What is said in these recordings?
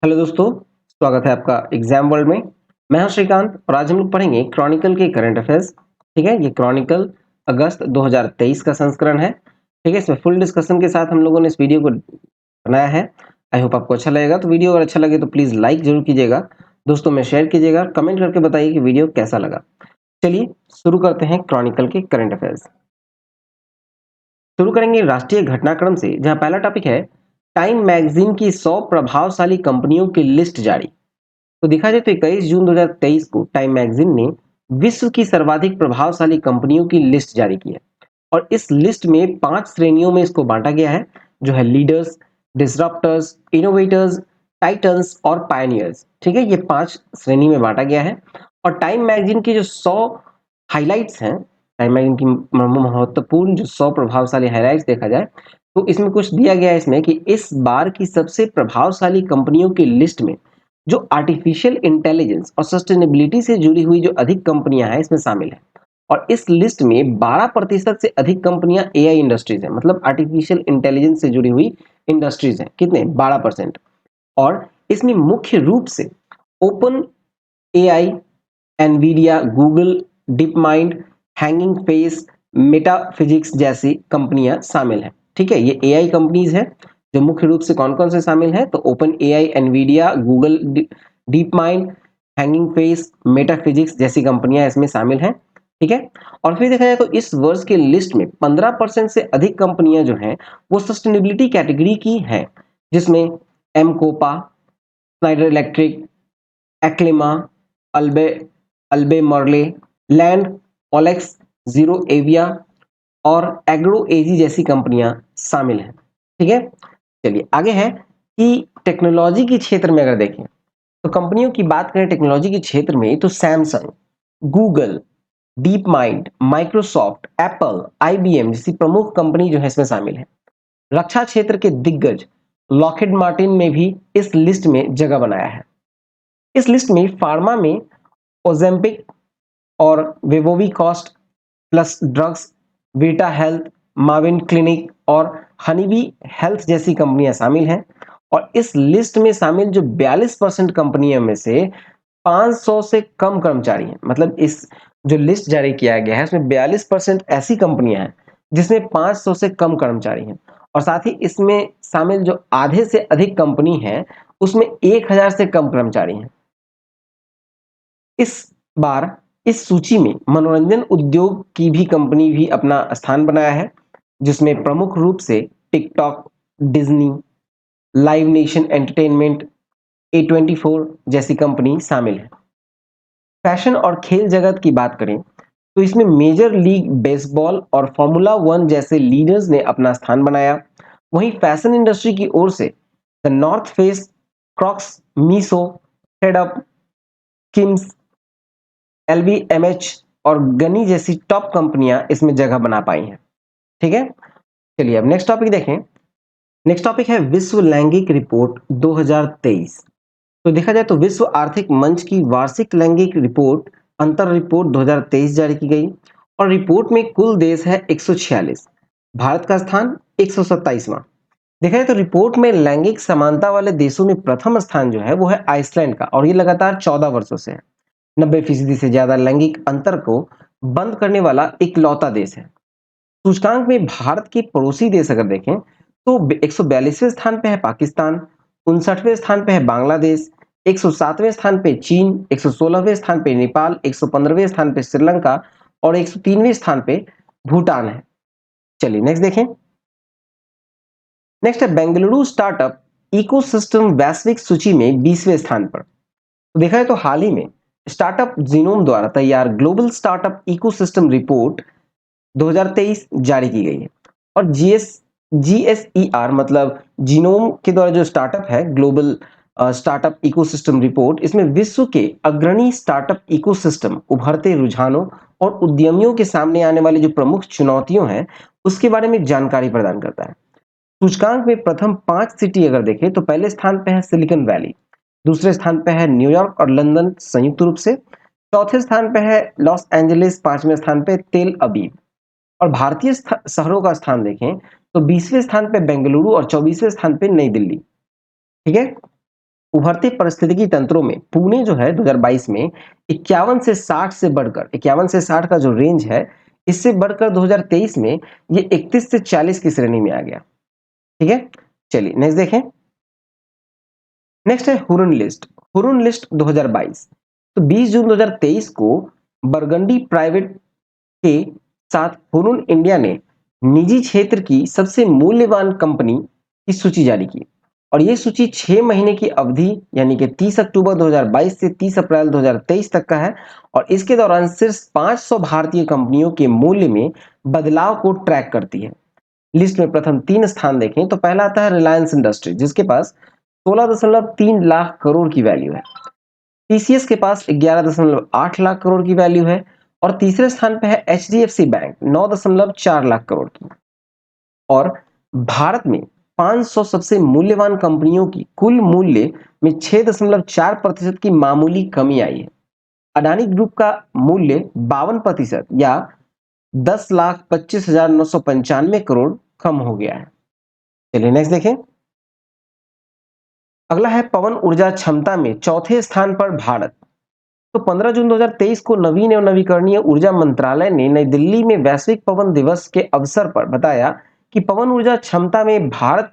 Hello दोस्तों, स्वागत है आपका एग्जाम वर्ल्ड में। मैं हूं श्रीकांत और आज हम लोग पढ़ेंगे क्रॉनिकल के करंट अफेयर्स। ठीक है, ये क्रॉनिकल अगस्त 2023 का संस्करण है। ठीक है, इसमें फुल डिस्कशन के साथ हम लोगों ने इस वीडियो को बनाया है। आई होप आपको अच्छा लगेगा। तो वीडियो अगर अच्छा लगे तो प्लीज लाइक जरूर कीजिएगा, दोस्तों में शेयर कीजिएगा, कमेंट करके बताइए कि वीडियो कैसा लगा। चलिए शुरू करते हैं क्रॉनिकल के करंट अफेयर्स। शुरू करेंगे राष्ट्रीय घटनाक्रम से, जहां पहला टॉपिक है टाइम मैगजीन की 100 प्रभावशाली कंपनियों की लिस्ट जारी। तो देखा जाए तो 21 जून 2023 को टाइम मैगजीन ने विश्व की सर्वाधिक प्रभावशाली कंपनियों की लिस्ट जारी की है। और इस लिस्ट में 5 श्रेणियों में इसको बांटा गया है, जो है लीडर्स, डिसरप्टर्स, इनोवेटर्स, टाइटन्स और पायनियर्स। ठीक है, ये 5 श्रेणी में बांटा गया है। और टाइम मैगजीन की जो 100 हाइलाइट्स हैं, टाइम मैगजीन की महत्वपूर्ण जो 100 प्रभावशाली हाइलाइट्स देखा जाए तो इसमें कुछ दिया गया है इसमें कि इस बार की सबसे प्रभावशाली कंपनियों की लिस्ट में जो आर्टिफिशियल इंटेलिजेंस और सस्टेनेबिलिटी से जुड़ी हुई जो अधिक कंपनियां हैं इसमें शामिल है। और इस लिस्ट में 12% से अधिक कंपनियां एआई इंडस्ट्रीज हैं, मतलब आर्टिफिशियल इंटेलिजेंस से जुड़ी हुई इंडस्ट्रीज हैं। कितने? 12%। और इसमें मुख्य रूप से open AI, Nvidia, Google, deep mind, hanging face, metaphysics जैसी कंपनियां शामिल हैं। ठीक है, ये एआई कंपनीज है। जो मुख्य रूप से कौन कौन से शामिल है, तो open AI, Nvidia, Google, deep mind, hanging face, metaphysics जैसी कंपनियां इसमें शामिल हैं। ठीक है, और फिर देखा जाए तो इस वर्ष के लिस्ट में 15% से अधिक कंपनियां जो हैं वो सस्टेनेबिलिटी कैटेगरी की हैं, जिसमें M Kopa, Schneider Electric, Aclima, Albe Albe Morley, Land, Olex, ZeroAvia और एग्रो एजी जैसी कंपनियां शामिल हैं। ठीक है, चलिए आगे है कि टेक्नोलॉजी के क्षेत्र में अगर देखें तो कंपनियों की बात करें टेक्नोलॉजी के क्षेत्र में तो Samsung, Google, deep mind, Microsoft, Apple, IBM जैसी प्रमुख कंपनी जो है इसमें शामिल है। रक्षा क्षेत्र के दिग्गज लॉकहीड मार्टिन ने भी इस लिस्ट में जगह बनाया है। इस लिस्ट में फार्मा में ओजेम्पिक और Wegovy cost plus drugs, Vita health, Maven clinic और हनीबी हेल्थ जैसी कंपनियां शामिल हैं। और इस लिस्ट में शामिल जो 42% कंपनियों में से 500 से कम कर्मचारी हैं। मतलब इस जो लिस्ट जारी किया गया है उसमें 42% ऐसी कंपनियां हैं जिसमें 500 से कम कर्मचारी हैं। और साथ ही इसमें शामिल जो आधे से अधिक कंपनी है उसमें 1000 से कम कर्मचारी हैं। इस बार इस सूची में मनोरंजन उद्योग की भी कंपनी भी अपना स्थान बनाया है, जिसमें प्रमुख रूप से TikTok, Disney, live nation entertainment, A24 जैसी कंपनी शामिल है। फैशन और खेल जगत की बात करें तो इसमें मेजर लीग बेसबॉल और फॉर्मूला वन जैसे लीडर्स ने अपना स्थान बनाया। वहीं फैशन इंडस्ट्री की ओर से the North Face, Crocs, Meesho, FedUp, Skims, LVMH और गनी जैसी टॉप कंपनियां इसमें जगह बना पाई हैं। ठीक है, चलिए अब नेक्स्ट टॉपिक देखें। नेक्स्ट टॉपिक है विश्व लैंगिक रिपोर्ट 2023। तो देखा जाए तो विश्व आर्थिक मंच की वार्षिक लैंगिक रिपोर्ट अंतर रिपोर्ट 2023 जारी की गई। और रिपोर्ट में कुल देश है 146, भारत का स्थान 127वां। देखा जाए तो रिपोर्ट में लैंगिक समानता वाले देशों में प्रथम स्थान जो है वो है आइसलैंड का, और ये लगातार 14 वर्षों से है। 90% से ज्यादा लैंगिक अंतर को बंद करने वाला इकलौता देश है। सूचकांक में भारत के पड़ोसी देश अगर देखें तो 142वें स्थान पे है पाकिस्तान, 59वें स्थान पे है बांग्लादेश, 107वें स्थान पे चीन, 116वें स्थान पे नेपाल, 115वें स्थान पे श्रीलंका और 103वें स्थान पे भूटान है। चलिए नेक्स्ट देखें। नेक्स्ट है बेंगलुरु स्टार्टअप इकोसिस्टम वैश्विक सूची में 20वें स्थान पर। तो देखा है तो हाल ही में स्टार्टअप जीनोम द्वारा तैयार ग्लोबल स्टार्टअप इकोसिस्टम रिपोर्ट 2023 जारी की गई है। और जीएसईआर मतलब जीनोम के द्वारा जो स्टार्टअप है ग्लोबल स्टार्टअप इकोसिस्टम रिपोर्ट, इसमें विश्व के अग्रणी स्टार्टअप इकोसिस्टम, उभरते रुझानों और उद्यमियों के सामने आने वाली जो प्रमुख चुनौतियों हैं उसके बारे में जानकारी प्रदान करता है। सूचकांक में प्रथम 5 सिटी अगर देखें तो पहले स्थान पे है सिलिकॉन वैली, दूसरे स्थान पे है न्यूयॉर्क और लंदन संयुक्त रूप से, चौथे स्थान पे है लॉस एंजलिस, पांचवें स्थान पे तेल अबीब। और भारतीय शहरों का स्थान देखें तो 20वें स्थान पे बेंगलुरु और 24वें स्थान पे नई दिल्ली। ठीक है, उभरते पारिस्थितिकी तंत्रों में पुणे जो है 2022 में 51 से 60 से बढ़कर 51 से 60 का जो रेंज है, इससे बढ़कर 2023 में ये 31 से 40 की श्रेणी में आ गया। ठीक है, चलिए नेक्स्ट देखें। नेक्स्ट है हुरुन लिस्ट। Hurun list 2022। तो 20 जून 2023 को बरगंडी प्राइवेट के साथ हुरुन इंडिया ने निजी क्षेत्र की सबसे मूल्यवान कंपनी की सूची जारी की और ये सूची 6 महीने की अवधि यानी कि 30 अक्टूबर 2022 से 30 अप्रैल 2023 तक का है और इसके दौरान सिर्फ 500 भारतीय कंपनियों के मूल्य में बदलाव को ट्रैक करती है। लिस्ट में प्रथम 3 स्थान देखें तो पहला आता है रिलायंस इंडस्ट्री जिसके पास 16.3 लाख करोड़ की वैल्यू है। टीसीएस के पास 11.8 लाख करोड़ की वैल्यू है और तीसरे स्थान पे है एचडीएफसी बैंक 9.4 लाख करोड़ की। और भारत में 500 सबसे मूल्यवान कंपनियों की कुल मूल्य में 6.4% की मामूली कमी आई है। अडानी ग्रुप का मूल्य 52% या 10,25,995 करोड़ कम हो गया है। चलिए नेक्स्ट देखें। अगला है पवन ऊर्जा क्षमता में चौथे स्थान पर भारत। तो 15 जून 2023 को नवीन एवं नवीकरणीय ऊर्जा मंत्रालय ने नई दिल्ली में वैश्विक पवन दिवस के अवसर पर बताया कि पवन ऊर्जा क्षमता में भारत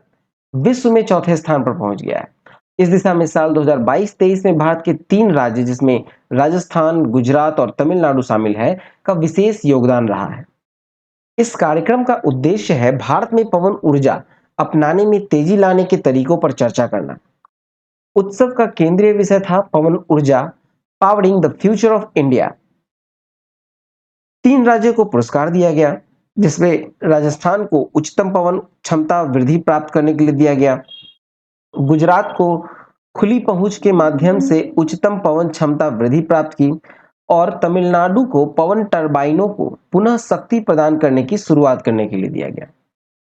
विश्व में चौथे स्थान पर पहुंच गया है। इस दिशा में साल 2022-23 में भारत के 3 राज्य जिसमें राजस्थान, गुजरात और तमिलनाडु शामिल है का विशेष योगदान रहा है। इस कार्यक्रम का उद्देश्य है भारत में पवन ऊर्जा अपनाने में तेजी लाने के तरीकों पर चर्चा करना। उत्सव का केंद्रीय विषय था पवन ऊर्जा powering the future of India. 3 राज्यों को पुरस्कार दिया गया जिसमें राजस्थान को उच्चतम पवन क्षमता वृद्धि प्राप्त करने के लिए दिया गया, गुजरात को खुली पहुंच के माध्यम से उच्चतम पवन क्षमता वृद्धि प्राप्त की और तमिलनाडु को पवन टरबाइनों को पुनः शक्ति प्रदान करने की शुरुआत करने के लिए दिया गया।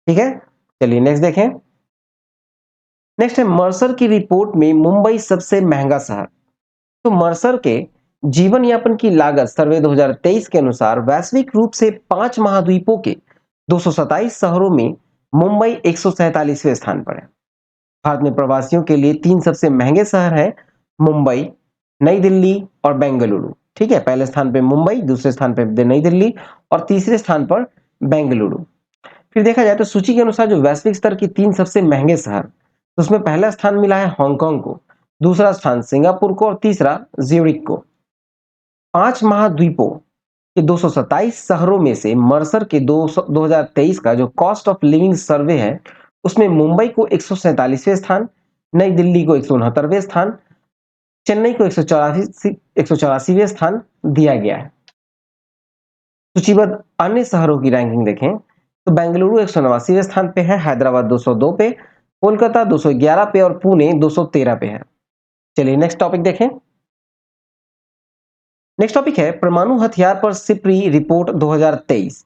ठीक है, चलिए नेक्स्ट देखें। नेक्स्ट है मर्सर की रिपोर्ट में मुंबई सबसे महंगा शहर। तो मर्सर के जीवन यापन की लागत सर्वे 2023 के अनुसार वैश्विक रूप से 5 महाद्वीपों के 227 शहरों में मुंबई 147वें स्थान पर है। भारत में प्रवासियों के लिए 3 सबसे महंगे शहर हैं मुंबई, नई दिल्ली और बेंगलुरु। ठीक है, पहले स्थान पे मुंबई, दूसरे स्थान पे नई दिल्ली और तीसरे स्थान पर बेंगलुरु। फिर देखा जाए तो सूची के अनुसार जो वैश्विक स्तर की 3 सबसे महंगे शहर, तो उसमें पहला स्थान मिला है हांगकांग को, दूसरा स्थान सिंगापुर को और तीसरा ज्यूरिख को। 5 महाद्वीपों के 227 शहरों में से मर्सर के 2023 का जो कॉस्ट ऑफ लिविंग सर्वे है उसमें मुंबई को 147वें स्थान, नई दिल्ली को 169वें स्थान, चेन्नई को 184वें स्थान दिया गया है। सूचीबद्ध अन्य शहरों की रैंकिंग देखें तो बेंगलुरु 189वें स्थान पे है, हैदराबाद 202 पे, कोलकाता 211 पे और पुणे 213 पे है। चलिए नेक्स्ट टॉपिक देखें। नेक्स्ट टॉपिक है परमाणु हथियार पर सिप्री रिपोर्ट 2023।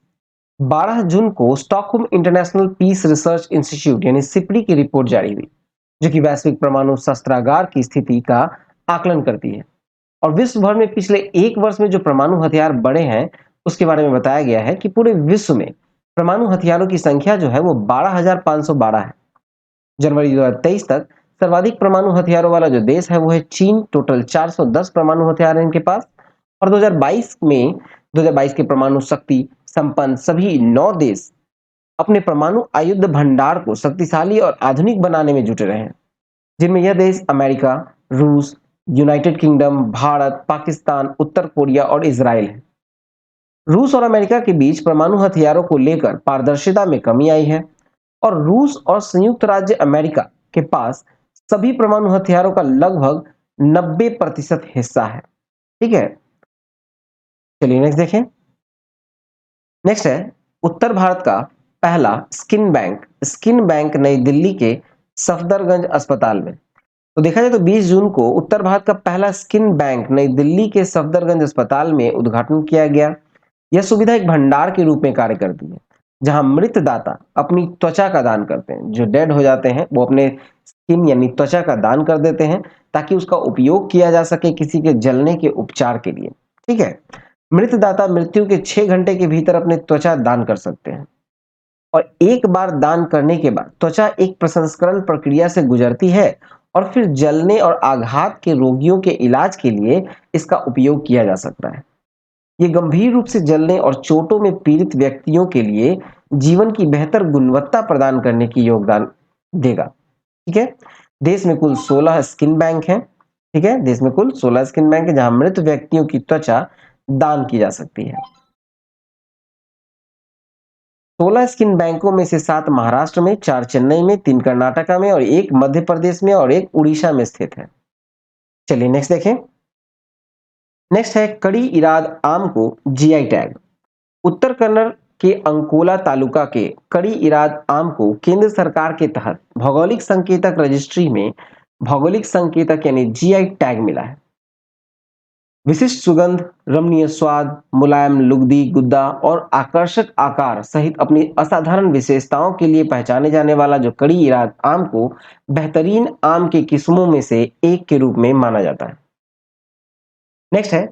12 जून को Stockholm international peace research institute यानी सिप्री की रिपोर्ट जारी हुई जो कि वैश्विक परमाणु शस्त्रागार की स्थिति का आकलन करती है और विश्व भर में पिछले 1 वर्ष में जो परमाणु हथियार बढ़े हैं उसके बारे में बताया गया है कि पूरे विश्व में परमाणु हथियारों की संख्या जो है वो 12,512 है। जनवरी 2023 तक सर्वाधिक परमाणु हथियारों वाला जो देश है वो है चीन, टोटल 410 परमाणु हथियार है इनके पास। और 2022 के परमाणु शक्ति संपन्न सभी 9 देश अपने परमाणु आयुध भंडार को शक्तिशाली और आधुनिक बनाने में जुटे रहे हैं, जिनमें यह देश अमेरिका, रूस, यूनाइटेड किंगडम, भारत, पाकिस्तान, उत्तर कोरिया और इजराइल है। रूस और अमेरिका के बीच परमाणु हथियारों को लेकर पारदर्शिता में कमी आई है और रूस और संयुक्त राज्य अमेरिका के पास सभी परमाणु हथियारों का लगभग 90% हिस्सा है। ठीक है, चलिए नेक्स्ट देखें। नेक्स्ट है उत्तर भारत का पहला स्किन बैंक नई दिल्ली के सफदरगंज अस्पताल में। तो देखा जाए तो 20 जून को उत्तर भारत का पहला स्किन बैंक नई दिल्ली के सफदरगंज अस्पताल में उद्घाटन किया गया। यह सुविधा एक भंडार के रूप में कार्य करती है जहां मृत दाता अपनी त्वचा का दान करते हैं। जो डेड हो जाते हैं वो अपने स्किन यानी त्वचा का दान कर देते हैं ताकि उसका उपयोग किया जा सके किसी के जलने के उपचार के लिए। ठीक है, मृत दाता मृत्यु के 6 घंटे के भीतर अपने त्वचा दान कर सकते हैं और एक बार दान करने के बाद त्वचा एक प्रसंस्करण प्रक्रिया से गुजरती है और फिर जलने और आघात के रोगियों के इलाज के लिए इसका उपयोग किया जा सकता है। ये गंभीर रूप से जलने और चोटों में पीड़ित व्यक्तियों के लिए जीवन की बेहतर गुणवत्ता प्रदान करने की योगदान देगा। ठीक है। देश में कुल 16 स्किन बैंक हैं। ठीक है, देश में कुल 16 स्किन बैंक है जहां मृत व्यक्तियों की त्वचा दान की जा सकती है। 16 स्किन बैंकों में से 7 महाराष्ट्र में, 4 चेन्नई में, 3 कर्नाटका में और 1 मध्य प्रदेश में और 1 उड़ीसा में स्थित है। चलिए नेक्स्ट देखें। नेक्स्ट है कड़ी इराद आम को जीआई टैग। उत्तर कन्नड़ के अंकोला तालुका के कड़ी इराद आम को केंद्र सरकार के तहत भौगोलिक संकेतक रजिस्ट्री में भौगोलिक संकेतक यानी जीआई टैग मिला है। विशिष्ट सुगंध, रमणीय स्वाद, मुलायम लुगदी गुद्दा और आकर्षक आकार सहित अपनी असाधारण विशेषताओं के लिए पहचाने जाने वाला जो कड़ी इराद आम को बेहतरीन आम की किस्मों में से एक के रूप में माना जाता है। नेक्स्ट है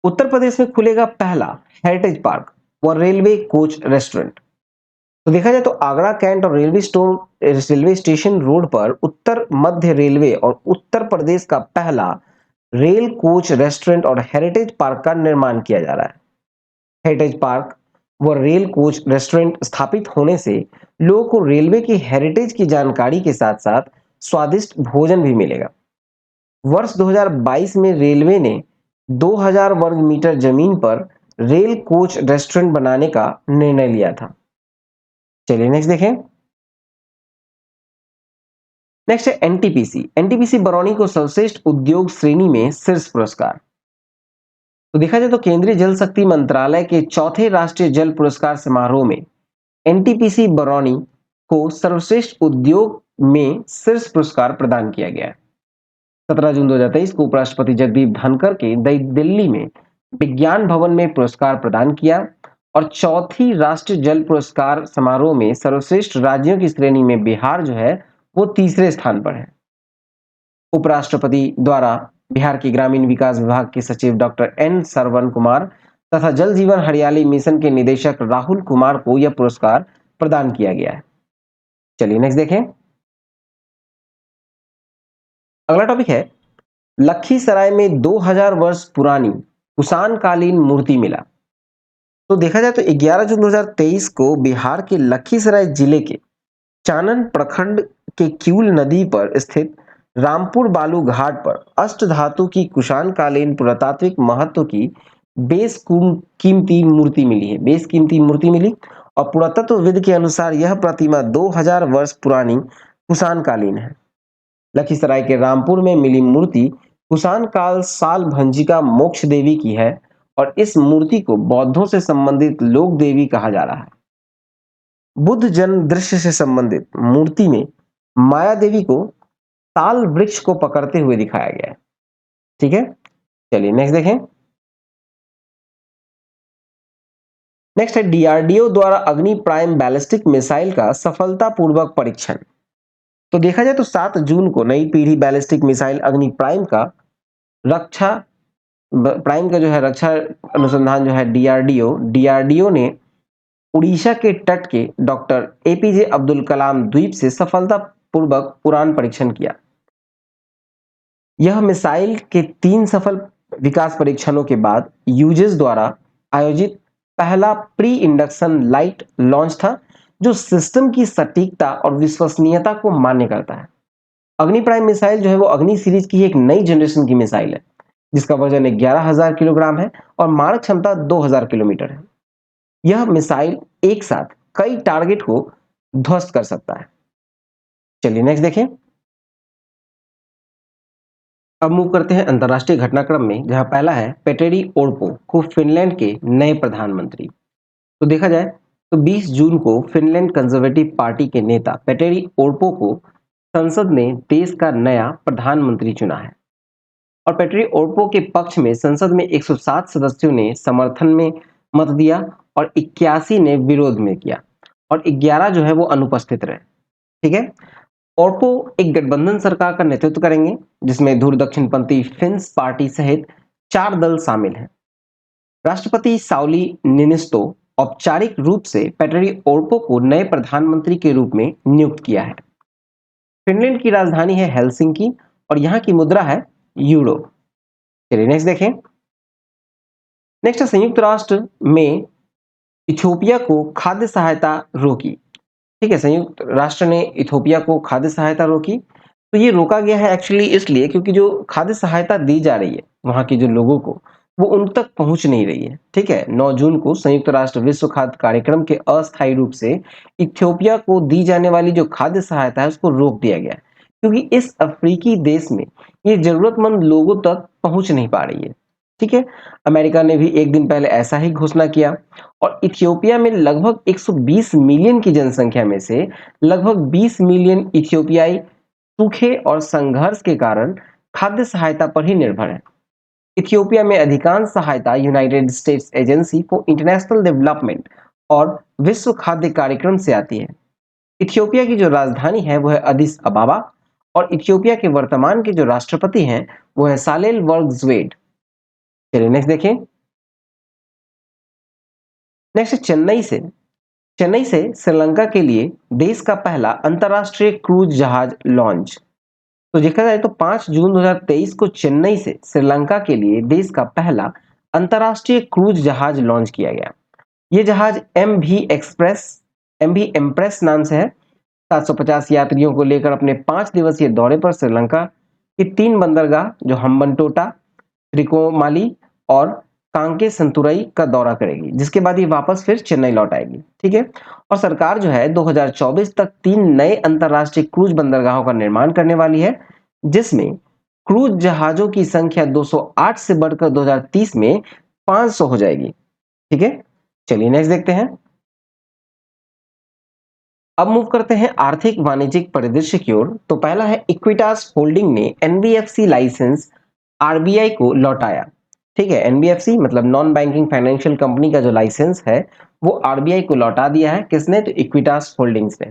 उत्तर प्रदेश में खुलेगा पहला हेरिटेज पार्क व रेलवे कोच रेस्टोरेंट। तो देखा जाए तो आगरा कैंट और रेलवे स्टेशन रोड पर उत्तर मध्य रेलवे और उत्तर प्रदेश का पहला रेल कोच रेस्टोरेंट और हेरिटेज पार्क का निर्माण किया जा रहा है। हेरिटेज पार्क व रेल कोच रेस्टोरेंट स्थापित होने से लोगों को रेलवे की हेरिटेज की जानकारी के साथ साथ स्वादिष्ट भोजन भी मिलेगा। वर्ष 2022 में रेलवे ने 2000 वर्ग मीटर जमीन पर रेल कोच रेस्टोरेंट बनाने का निर्णय लिया था। चलिए नेक्स्ट देखें। नेक्स्ट है एनटीपीसी। एनटीपीसी बरौनी को सर्वश्रेष्ठ उद्योग श्रेणी में शीर्ष पुरस्कार। तो देखा जाए तो केंद्रीय जल शक्ति मंत्रालय के चौथे राष्ट्रीय जल पुरस्कार समारोह में एनटीपीसी बरौनी को सर्वश्रेष्ठ उद्योग में शीर्ष पुरस्कार प्रदान किया गया है। 17 जून 2023 को उपराष्ट्रपति जगदीप धनखड़ के दिल्ली में विज्ञान भवन में पुरस्कार प्रदान किया और चौथी राष्ट्रीय जल पुरस्कार समारोह में सर्वश्रेष्ठ राज्यों की श्रेणी में बिहार जो है वो तीसरे स्थान पर है। उपराष्ट्रपति द्वारा बिहार के ग्रामीण विकास विभाग के सचिव डॉक्टर एन सरवण कुमार तथा जल जीवन हरियाली मिशन के निदेशक राहुल कुमार को यह पुरस्कार प्रदान किया गया है। चलिए नेक्स्ट देखें। अगला टॉपिक है लखीसराय में 2000 वर्ष पुरानी कुषाण कालीन मूर्ति मिला। तो देखा जाए तो 11 जून 2023 को बिहार के लखीसराय जिले के चानन प्रखंड के क्यूल नदी पर स्थित रामपुर बालू घाट पर अष्ट धातु की कुषाण कालीन पुरातात्विक महत्व की कीमती मूर्ति मिली है। कीमती मूर्ति मिली और पुरातत्वविद के अनुसार यह प्रतिमा 2000 वर्ष पुरानी कुषाण कालीन है। लखीसराय के रामपुर में मिली मूर्ति कुषाण काल साल भंजिका मोक्ष देवी की है और इस मूर्ति को बौद्धों से संबंधित लोक देवी कहा जा रहा है। बुद्ध जन्म दृश्य से संबंधित मूर्ति में माया देवी को ताल वृक्ष को पकड़ते हुए दिखाया गया है। ठीक है, चलिए नेक्स्ट देखें। नेक्स्ट है डीआरडीओ द्वारा अग्नि प्राइम बैलिस्टिक मिसाइल का सफलतापूर्वक परीक्षण। तो देखा जाए तो 7 जून को नई पीढ़ी बैलिस्टिक मिसाइल अग्नि प्राइम का जो है रक्षा अनुसंधान जो है डीआरडीओ ने उड़ीसा के तट के डॉक्टर एपीजे अब्दुल कलाम द्वीप से सफलतापूर्वक उड़ान परीक्षण किया। यह मिसाइल के 3 सफल विकास परीक्षणों के बाद यूजेस द्वारा आयोजित पहला प्री इंडक्शन लाइट लॉन्च था जो सिस्टम की सटीकता और विश्वसनीयता को मान्य करता है। अग्नि प्राइम मिसाइल जो है वो अग्नि सीरीज की एक नई जनरेशन की मिसाइल है जिसका वजन 11,000 किलोग्राम है और मारक क्षमता 2,000 किलोमीटर है। यह मिसाइल एक साथ कई टारगेट को ध्वस्त कर सकता है। चलिए नेक्स्ट देखें। अब मूव करते हैं अंतरराष्ट्रीय घटनाक्रम में जहां पहला है पेटेरी ओर्पो को फिनलैंड के नए प्रधानमंत्री। तो देखा जाए तो 20 जून को फिनलैंड कंजर्वेटिव पार्टी के नेता पेटेरी ओर्पो को संसद ने देश का नया प्रधानमंत्री चुना है और पेटेरी ओर्पो के पक्ष में संसद में 107 सदस्यों ने समर्थन में मत दिया और 81 ने विरोध में किया और 11 जो है वो अनुपस्थित रहे। ठीक है, ओर्पो एक गठबंधन सरकार का नेतृत्व करेंगे जिसमें दूर दक्षिणपंथी फिन्स पार्टी सहित 4 दल शामिल हैं। राष्ट्रपति साउली निनिस्तो औपचारिक रूप से पेटेरी ओर्पो को नए प्रधानमंत्री के रूप में नियुक्त किया है। फिनलैंड की राजधानी है हेलसिंकी और यहाँ की मुद्रा है यूरो। चलिए नेक्स्ट देखें। नेक्स्ट है संयुक्त राष्ट्र में इथियोपिया को खाद्य सहायता रोकी। ठीक है, संयुक्त राष्ट्र ने इथियोपिया को खाद्य सहायता रोकी। तो ये रोका गया है एक्चुअली इसलिए क्योंकि जो खाद्य सहायता दी जा रही है वहां के जो लोगों को, वो उन तक पहुंच नहीं रही है। ठीक है, 9 जून को संयुक्त राष्ट्र विश्व खाद्य कार्यक्रम के अस्थायी रूप से इथियोपिया को दी जाने वाली जो खाद्य सहायता है उसको रोक दिया गया है, क्योंकि इस अफ्रीकी देश में ये जरूरतमंद लोगों तक पहुंच नहीं पा रही है। ठीक है, अमेरिका ने भी एक दिन पहले ऐसा ही घोषणा किया और इथियोपिया में लगभग 120 मिलियन की जनसंख्या में से लगभग 20 मिलियन इथियोपियाई सूखे और संघर्ष के कारण खाद्य सहायता पर ही निर्भर है। इथियोपिया में अधिकांश सहायता United states agency for international development और विश्व खाद्य कार्यक्रम से आती है। इथियोपिया की जो राजधानी है वो है अदिस अबाबा और इथियोपिया के वर्तमान के जो राष्ट्रपति हैं वो है सालेल वर्ग ज्वेड। चलिए नेक्स्ट देखें। नेक्स्ट चेन्नई से श्रीलंका के लिए देश का पहला अंतरराष्ट्रीय क्रूज जहाज लॉन्च। तो देखा जाए तो 5 जून 2023 को चेन्नई से श्रीलंका के लिए देश का पहला अंतरराष्ट्रीय क्रूज जहाज लॉन्च किया गया। ये जहाज एमवी एम्प्रेस नाम से है। 750 यात्रियों को लेकर अपने 5 दिवसीय दौरे पर श्रीलंका की 3 बंदरगाह जो हम्बनटोटा, त्रिकोमाली और कांके संतुरई का दौरा करेगी, जिसके बाद ये वापस फिर चेन्नई लौट आएगी। ठीक है, और सरकार जो है 2024 तक 3 नए अंतरराष्ट्रीय क्रूज बंदरगाहों का निर्माण करने वाली है, जिसमें क्रूज जहाजों की संख्या 208 से बढ़कर 2030 में 500 हो जाएगी। ठीक है, चलिए नेक्स्ट देखते हैं। अब मूव करते हैं आर्थिक वाणिज्यिक परिदृश्य की ओर। तो पहला है इक्विटास होल्डिंग ने एनबीएफसी लाइसेंस आरबीआई को लौटाया। ठीक है, एनबीएफसी मतलब नॉन बैंकिंग फाइनेंशियल कंपनी का जो लाइसेंस है वो आरबीआई को लौटा दिया है। किसने? तो इक्विटास होल्डिंग्स ने।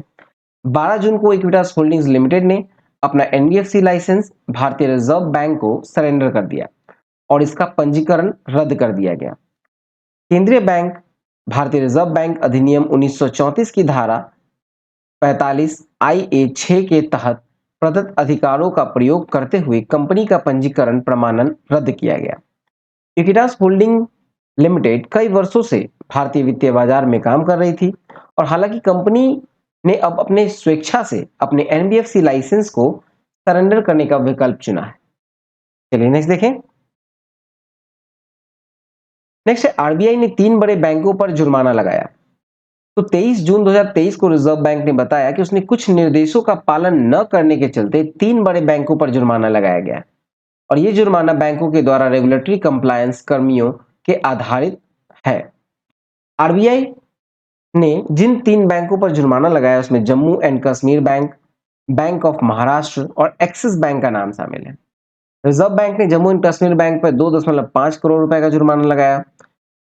12 जून को इक्विटास होल्डिंग्स लिमिटेड ने अपना एनबीएफसी लाइसेंस भारतीय रिजर्व बैंक को सरेंडर कर दिया और इसका पंजीकरण रद्द कर दिया गया। केंद्रीय बैंक भारतीय रिजर्व बैंक अधिनियम 1934 की धारा 45 IA 6 के तहत प्रदत्त अधिकारों का प्रयोग करते हुए कंपनी का पंजीकरण प्रमाणन रद्द किया गया। इक्विटास होल्डिंग लिमिटेड कई वर्षों से भारतीय वित्तीय बाजार में काम कर रही थी और हालांकि कंपनी ने अब अपने स्वेच्छा से अपने एनबीएफसी लाइसेंस को सरेंडर करने का विकल्प चुना है। चलिए नेक्स्ट देखें। नेक्स्ट आरबीआई ने 3 बड़े बैंकों पर जुर्माना लगाया। तो 23 जून 2023 को रिजर्व बैंक ने बताया कि उसने कुछ निर्देशों का पालन न करने के चलते 3 बड़े बैंकों पर जुर्माना लगाया गया और यह जुर्माना बैंकों के द्वारा रेगुलेटरी कंप्लायंस कर्मियों के आधारित है। आरबीआई ने जिन 3 बैंकों पर जुर्माना लगाया उसमें Jammu and Kashmir bank, bank of Maharashtra और एक्सिस बैंक का नाम शामिल है। रिजर्व बैंक ने जम्मू एंड कश्मीर बैंक पर 2.5 करोड़ रुपए का जुर्माना लगाया।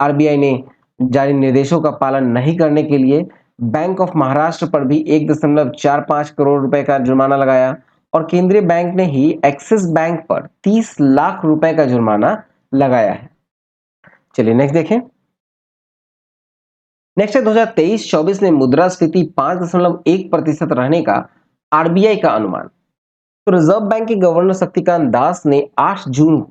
आरबीआई ने जारी निर्देशों का पालन नहीं करने के लिए बैंक ऑफ महाराष्ट्र पर भी 1.45 करोड़ रुपए का जुर्माना लगाया और केंद्रीय बैंक ने ही एक्सिस बैंक पर 30 लाख रुपए का जुर्माना लगाया है। चलिए नेक्स्ट देखें। नेक्स्ट है 2023-24 में मुद्रास्फीति 5.1% रहने का आरबीआई का अनुमान। तो रिजर्व बैंक के गवर्नर शक्तिकांत दास ने 8 जून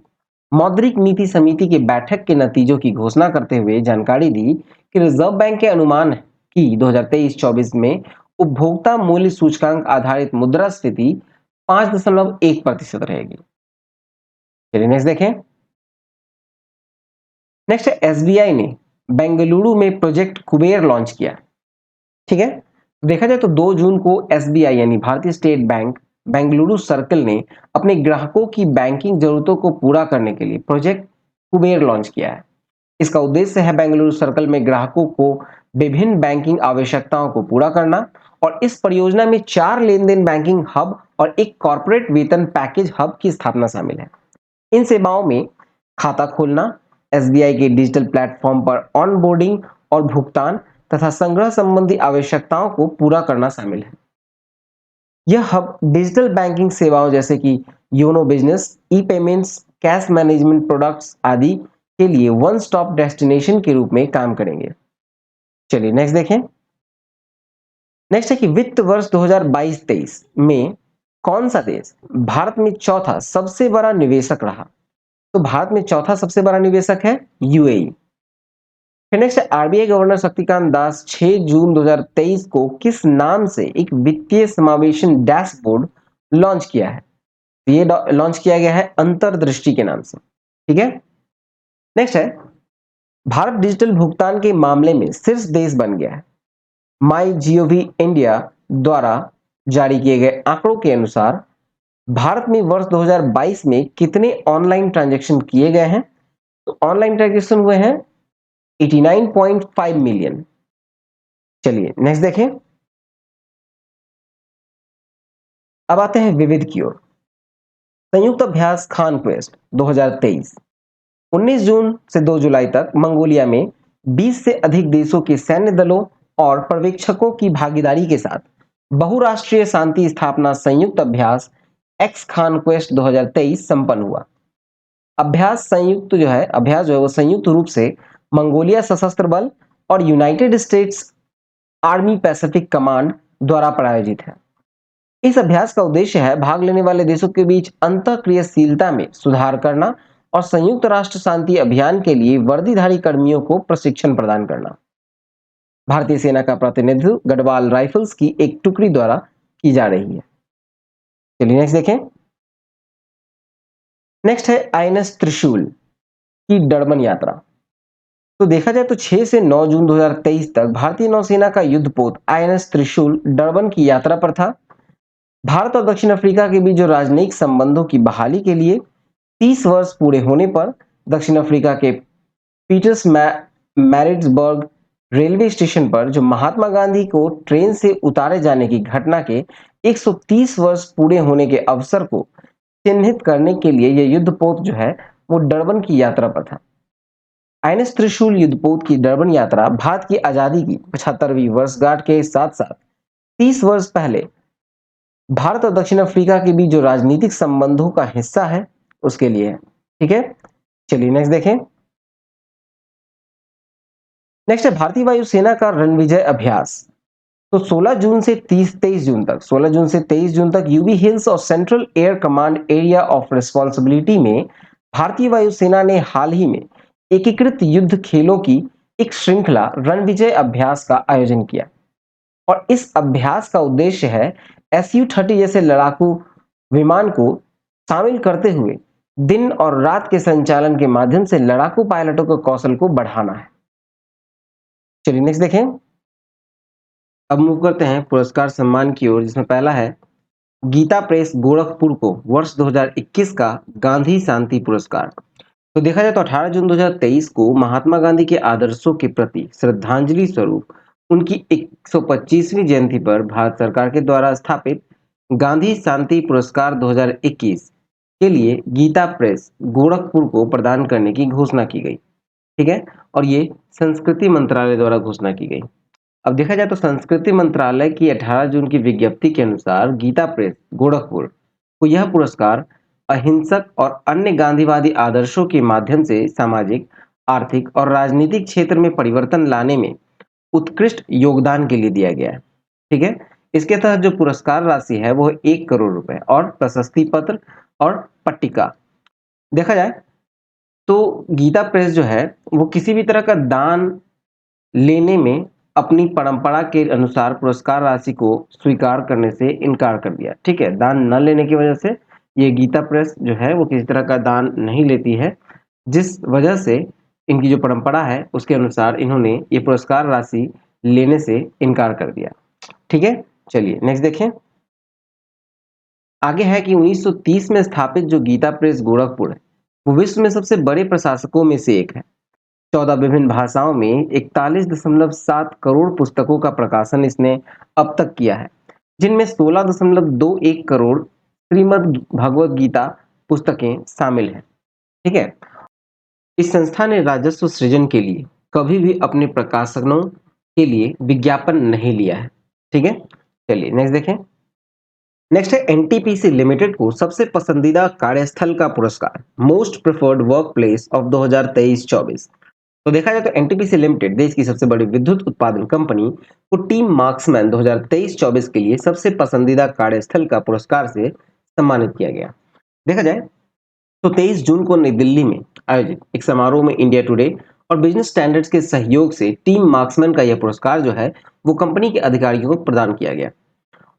मौद्रिक नीति समिति की बैठक के नतीजों की घोषणा करते हुए जानकारी दी कि रिजर्व बैंक के अनुमान की 2023-24 में उपभोक्ता मूल्य सूचकांक आधारित मुद्रास्फीति 5.1% रहेगी। चलिए नेक्स्ट देखें। नेक्स्ट है एसबीआई ने बेंगलुरु में प्रोजेक्ट कुबेर लॉन्च किया। ठीक है, देखा जाए तो 2 जून को एसबीआई यानी भारतीय स्टेट बैंक बेंगलुरु सर्कल ने अपने ग्राहकों की बैंकिंग जरूरतों को पूरा करने के लिए प्रोजेक्ट कुबेर लॉन्च किया है। इसका उद्देश्य है बेंगलुरु सर्कल में ग्राहकों को विभिन्न बैंकिंग आवश्यकताओं को पूरा करना और इस परियोजना में 4 लेन देन बैंकिंग हब और एक कॉर्पोरेट वेतन पैकेज हब की स्थापना शामिल है। इन सेवाओं में खाता खोलना, एसबीआई के डिजिटल प्लेटफॉर्म पर ऑनबोर्डिंग और भुगतान तथा संग्रह संबंधी आवश्यकताओं को पूरा करना शामिल है। यह हब डिजिटल बैंकिंग सेवाओं जैसे कि योनो बिजनेस, ई पेमेंट्स, कैश मैनेजमेंट प्रोडक्ट्स आदि के लिए वन स्टॉप डेस्टिनेशन के रूप में काम करेंगे। चलिए नेक्स्ट देखें। नेक्स्ट है कि वित्त वर्ष 2022-23 में कौन सा देश भारत में चौथा सबसे बड़ा निवेशक रहा? तो भारत में चौथा सबसे बड़ा निवेशक है यूएई। फिर नेक्स्ट है, आरबीआई गवर्नर शक्तिकांत दास 6 जून 2023 को किस नाम से एक वित्तीय समावेशन डैशबोर्ड लॉन्च किया है? ये लॉन्च किया गया है अंतर्दृष्टि के नाम से। ठीक है। नेक्स्ट है, भारत डिजिटल भुगतान के मामले में शीर्ष देश बन गया है। माई जीओवी इंडिया द्वारा जारी किए गए आंकड़ों के अनुसार भारत में वर्ष 2022 में कितने ऑनलाइन ट्रांजैक्शन किए गए हैं? तो ऑनलाइन ट्रांजैक्शन हुए हैं 89.5 मिलियन। चलिए नेक्स्ट देखें। अब आते हैं विविध की ओर। संयुक्त अभ्यास खान क्वेस्ट 2023 19 जून से 2 जुलाई तक मंगोलिया में 20 से अधिक देशों के सैन्य दलों और पर्यवेक्षकों की भागीदारी के साथ बहुराष्ट्रीय शांति स्थापना संयुक्त अभ्यास एक्स खान क्वेस्ट 2023 संपन्न हुआ। अभ्यास जो है वो संयुक्त रूप से मंगोलिया सशस्त्र बल और United states army Pacific command द्वारा प्रायोजित है। इस अभ्यास का उद्देश्य है भाग लेने वाले देशों के बीच अंतःक्रियाशीलता में सुधार करना और संयुक्त राष्ट्र शांति अभियान के लिए वर्दीधारी कर्मियों को प्रशिक्षण प्रदान करना। भारतीय सेना का प्रतिनिधित्व गढ़वाल राइफल्स की एक टुकड़ी द्वारा की जा रही है। चलिए नेक्स्ट देखें। नेक्स्ट है आईएनएस त्रिशूल की डरबन यात्रा। तो देखा जाए तो 6 से 9 जून 2023 तक भारतीय नौसेना का युद्धपोत आईएनएस त्रिशूल डरबन की यात्रा पर था। भारत और दक्षिण अफ्रीका के बीच जो राजनयिक संबंधों की बहाली के लिए 30 वर्ष पूरे होने पर दक्षिण अफ्रीका के पीटर्स मैरिट्सबर्ग रेलवे स्टेशन पर जो महात्मा गांधी को ट्रेन से उतारे जाने की घटना के 130 वर्ष पूरे होने के अवसर को चिन्हित करने के लिए यह युद्धपोत जो है वो डरबन की यात्रा पर था। आईएनएस त्रिशूल युद्धपोत की डरबन यात्रा भारत की आजादी की 75वीं वर्षगांठ के साथ साथ 30 वर्ष पहले भारत और दक्षिण अफ्रीका के बीच जो राजनीतिक संबंधों का हिस्सा है उसके लिए है। ठीक है। चलिए नेक्स्ट देखें। नेक्स्ट है भारतीय वायुसेना का रणविजय अभ्यास। तो 16 जून से 23 जून तक 16 जून से 23 जून तक यूबी हिल्स और central air command area of responsibility में भारतीय वायुसेना ने हाल ही में एकीकृत युद्ध खेलों की एक श्रृंखला रणविजय अभ्यास का आयोजन किया और इस अभ्यास का उद्देश्य है SU-30 जैसे लड़ाकू विमान को शामिल करते हुए दिन और रात के संचालन के माध्यम से लड़ाकू पायलटों के कौशल को बढ़ाना है। चलिए नेक्स्ट देखें। अब मूव करते हैं पुरस्कार सम्मान की ओर, जिसमें पहला है गीता प्रेस गोरखपुर को वर्ष 2021 का गांधी शांति पुरस्कार। तो देखा जाए तो 18 जून 2023 को महात्मा गांधी के आदर्शों के प्रति श्रद्धांजलि स्वरूप उनकी 125वीं जयंती पर भारत सरकार के द्वारा स्थापित गांधी शांति पुरस्कार 2021 के लिए गीता प्रेस गोरखपुर को प्रदान करने की घोषणा की गई। ठीक है। और ये संस्कृति मंत्रालय द्वारा घोषणा की गई। अब देखा जाए तो संस्कृति मंत्रालय की 18 जून की विज्ञप्ति के अनुसार गीता प्रेस गोरखपुर को यह पुरस्कार अहिंसक और अन्य गांधीवादी आदर्शों के माध्यम से सामाजिक, आर्थिक और राजनीतिक क्षेत्र में परिवर्तन लाने में उत्कृष्ट योगदान के लिए दिया गया है। ठीक है। इसके तहत जो पुरस्कार राशि है वो 1 करोड़ रुपए और प्रशस्ति पत्र और पट्टिका। देखा जाए तो गीता प्रेस जो है वो किसी भी तरह का दान लेने में अपनी परंपरा के अनुसार पुरस्कार राशि को स्वीकार करने से इनकार कर दिया। ठीक है। दान न लेने की वजह से ये गीता प्रेस जो है वो किसी तरह का दान नहीं लेती है, जिस वजह से इनकी जो परंपरा है उसके अनुसार इन्होंने ये पुरस्कार राशि लेने से इनकार कर दिया। ठीक है। चलिए नेक्स्ट देखें। आगे है कि 1930 में स्थापित जो गीता प्रेस गोरखपुर है वो विश्व में सबसे बड़े प्रशासकों में से एक है। 14 विभिन्न भाषाओं में 41.7 करोड़ पुस्तकों का प्रकाशन इसने अब तक किया है, जिनमें 16.21 करोड़ श्रीमद् भगवद गीता पुस्तकें शामिल हैं। ठीक है। इस संस्था ने राजस्व सृजन के लिए कभी भी अपने प्रकाशनों के लिए विज्ञापन नहीं लिया है। ठीक है। चलिए नेक्स्ट देखें। नेक्स्ट है एनटीपीसी लिमिटेड को सबसे पसंदीदा कार्यस्थल का पुरस्कार most preferred work place of 2023-24। तो देखा जाए तो एनटीपीसी लिमिटेड देश की सबसे बड़ी विद्युत उत्पादन कंपनी को टीम मार्क्समैन 2023-24 के लिए सबसे पसंदीदा कार्यस्थल का पुरस्कार से सम्मानित किया गया। देखा जाए तो 23 जून को नई दिल्ली में आयोजित एक समारोह में इंडिया टुडे और बिजनेस स्टैंडर्ड्स के सहयोग से टीम मार्क्समैन का यह पुरस्कार जो है वो कंपनी के अधिकारियों को प्रदान किया गया।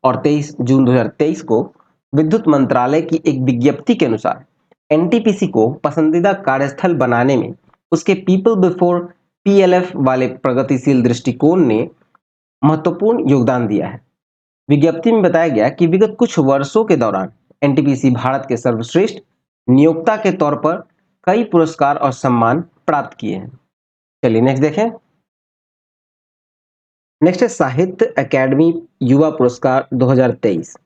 और 23 जून 2023 को विद्युत मंत्रालय की एक विज्ञप्ति के अनुसार एनटीपीसी को पसंदीदा कार्यस्थल बनाने में उसके पीपल बिफोर पीएलएफ वाले प्रगतिशील दृष्टिकोण ने महत्वपूर्ण योगदान दिया है। विज्ञप्ति में बताया गया कि विगत कुछ वर्षों के दौरान एनटीपीसी भारत के सर्वश्रेष्ठ नियोक्ता के तौर पर कई पुरस्कार और सम्मान प्राप्त किए हैं। चलिए नेक्स्ट देखें। नेक्स्ट है साहित्य अकादमी युवा पुरस्कार 2023।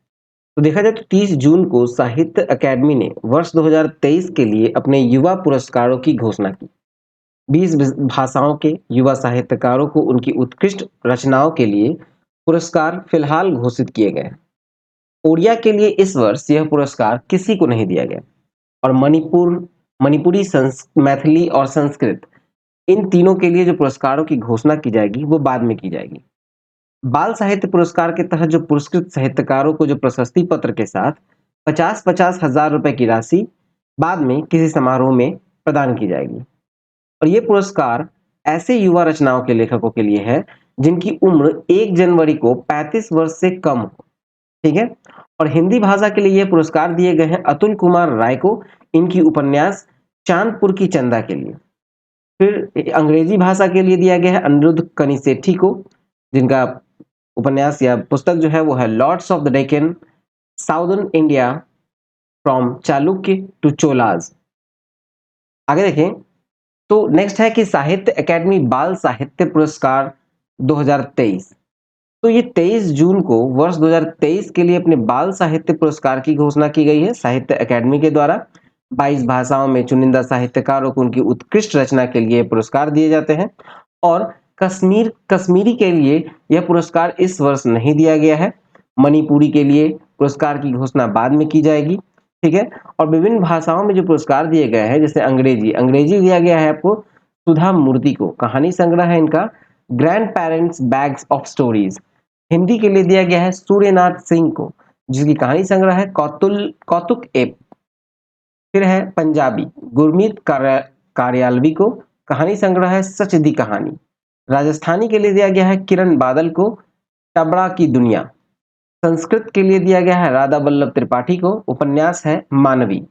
तो देखा जाए तो 30 जून को साहित्य अकादमी ने वर्ष 2023 के लिए अपने युवा पुरस्कारों की घोषणा की। 20 भाषाओं के युवा साहित्यकारों को उनकी उत्कृष्ट रचनाओं के लिए पुरस्कार फिलहाल घोषित किए गए। ओडिया के लिए इस वर्ष यह पुरस्कार किसी को नहीं दिया गया और मणिपुरी मैथिली और संस्कृत इन तीनों के लिए जो पुरस्कारों की घोषणा की जाएगी वो बाद में की जाएगी। बाल साहित्य पुरस्कार के तहत जो पुरस्कृत साहित्यकारों को जो प्रशस्ति पत्र के साथ 50-50 हजार रुपए की राशि बाद में किसी समारोह में प्रदान की जाएगी। और ये पुरस्कार ऐसे युवा रचनाओं के लेखकों के लिए है जिनकी उम्र 1 जनवरी को 35 वर्ष से कम हो। ठीक है। और हिंदी भाषा के लिए ये पुरस्कार दिए गए हैं अतुल कुमार राय को, इनकी उपन्यास चांदपुर की चंदा के लिए। फिर अंग्रेजी भाषा के लिए दिया गया है अनिरुद्ध कनिसेठी को, जिनका उपन्यास या पुस्तक जो है वो है lords of the Deccan southern India from Chalukya to Cholas. आगे देखें तो नेक्स्ट है कि साहित्य अकादमी बाल साहित्य पुरस्कार 2023। तो ये 23 जून को वर्ष 2023 के लिए अपने बाल साहित्य पुरस्कार की घोषणा की गई है साहित्य अकादमी के द्वारा। 22 भाषाओं में चुनिंदा साहित्यकारों को उनकी उत्कृष्ट रचना के लिए पुरस्कार दिए जाते हैं। और कश्मीरी के लिए यह पुरस्कार इस वर्ष नहीं दिया गया है। मणिपुरी के लिए पुरस्कार की घोषणा बाद में की जाएगी। ठीक है। और विभिन्न भाषाओं में जो पुरस्कार दिए गए हैं जैसे अंग्रेजी दिया गया है आपको सुधा मूर्ति को, कहानी संग्रह है इनका grand parents bags of stories. Hindi के लिए दिया गया है सूर्यनाथ सिंह को, जिसकी कहानी संग्रह है कौतुक एप। फिर है पंजाबी गुरमीत कार्यालवी को, कहानी संग्रह है सच दी कहानी। राजस्थानी के लिए दिया गया है किरण बादल को टबड़ा की दुनिया। संस्कृत के लिए दिया गया है राधा वल्लभ त्रिपाठी को, उपन्यास है मानवी।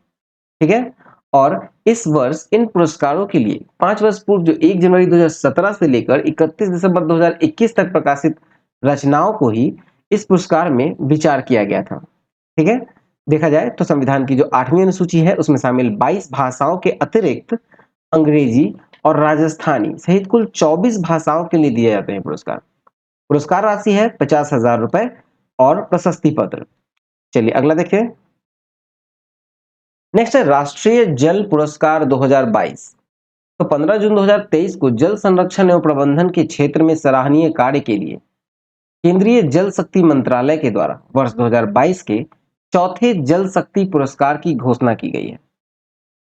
ठीक है। और इस वर्ष इन पुरस्कारों के लिए 5 वर्ष पूर्व जो 1 जनवरी 2017 से लेकर 31 दिसंबर 2021 तक प्रकाशित रचनाओं को ही इस पुरस्कार में विचार किया गया था। ठीक है। देखा जाए तो संविधान की जो 8वीं अनुसूची है उसमें शामिल 22 भाषाओं के अतिरिक्त अंग्रेजी और राजस्थानी सहित कुल 24 भाषाओं के लिए दिए जाते हैं पुरस्कार। पुरस्कार राशि है 50,000 रुपए और प्रशस्ति पत्र। चलिए अगला देखिए। नेक्स्ट है राष्ट्रीय जल पुरस्कार 2022। तो 15 जून 2023 को जल संरक्षण एवं प्रबंधन के क्षेत्र में सराहनीय कार्य के लिए केंद्रीय जल शक्ति मंत्रालय के द्वारा वर्ष 2022 के चौथे जल शक्ति पुरस्कार की घोषणा की गई है।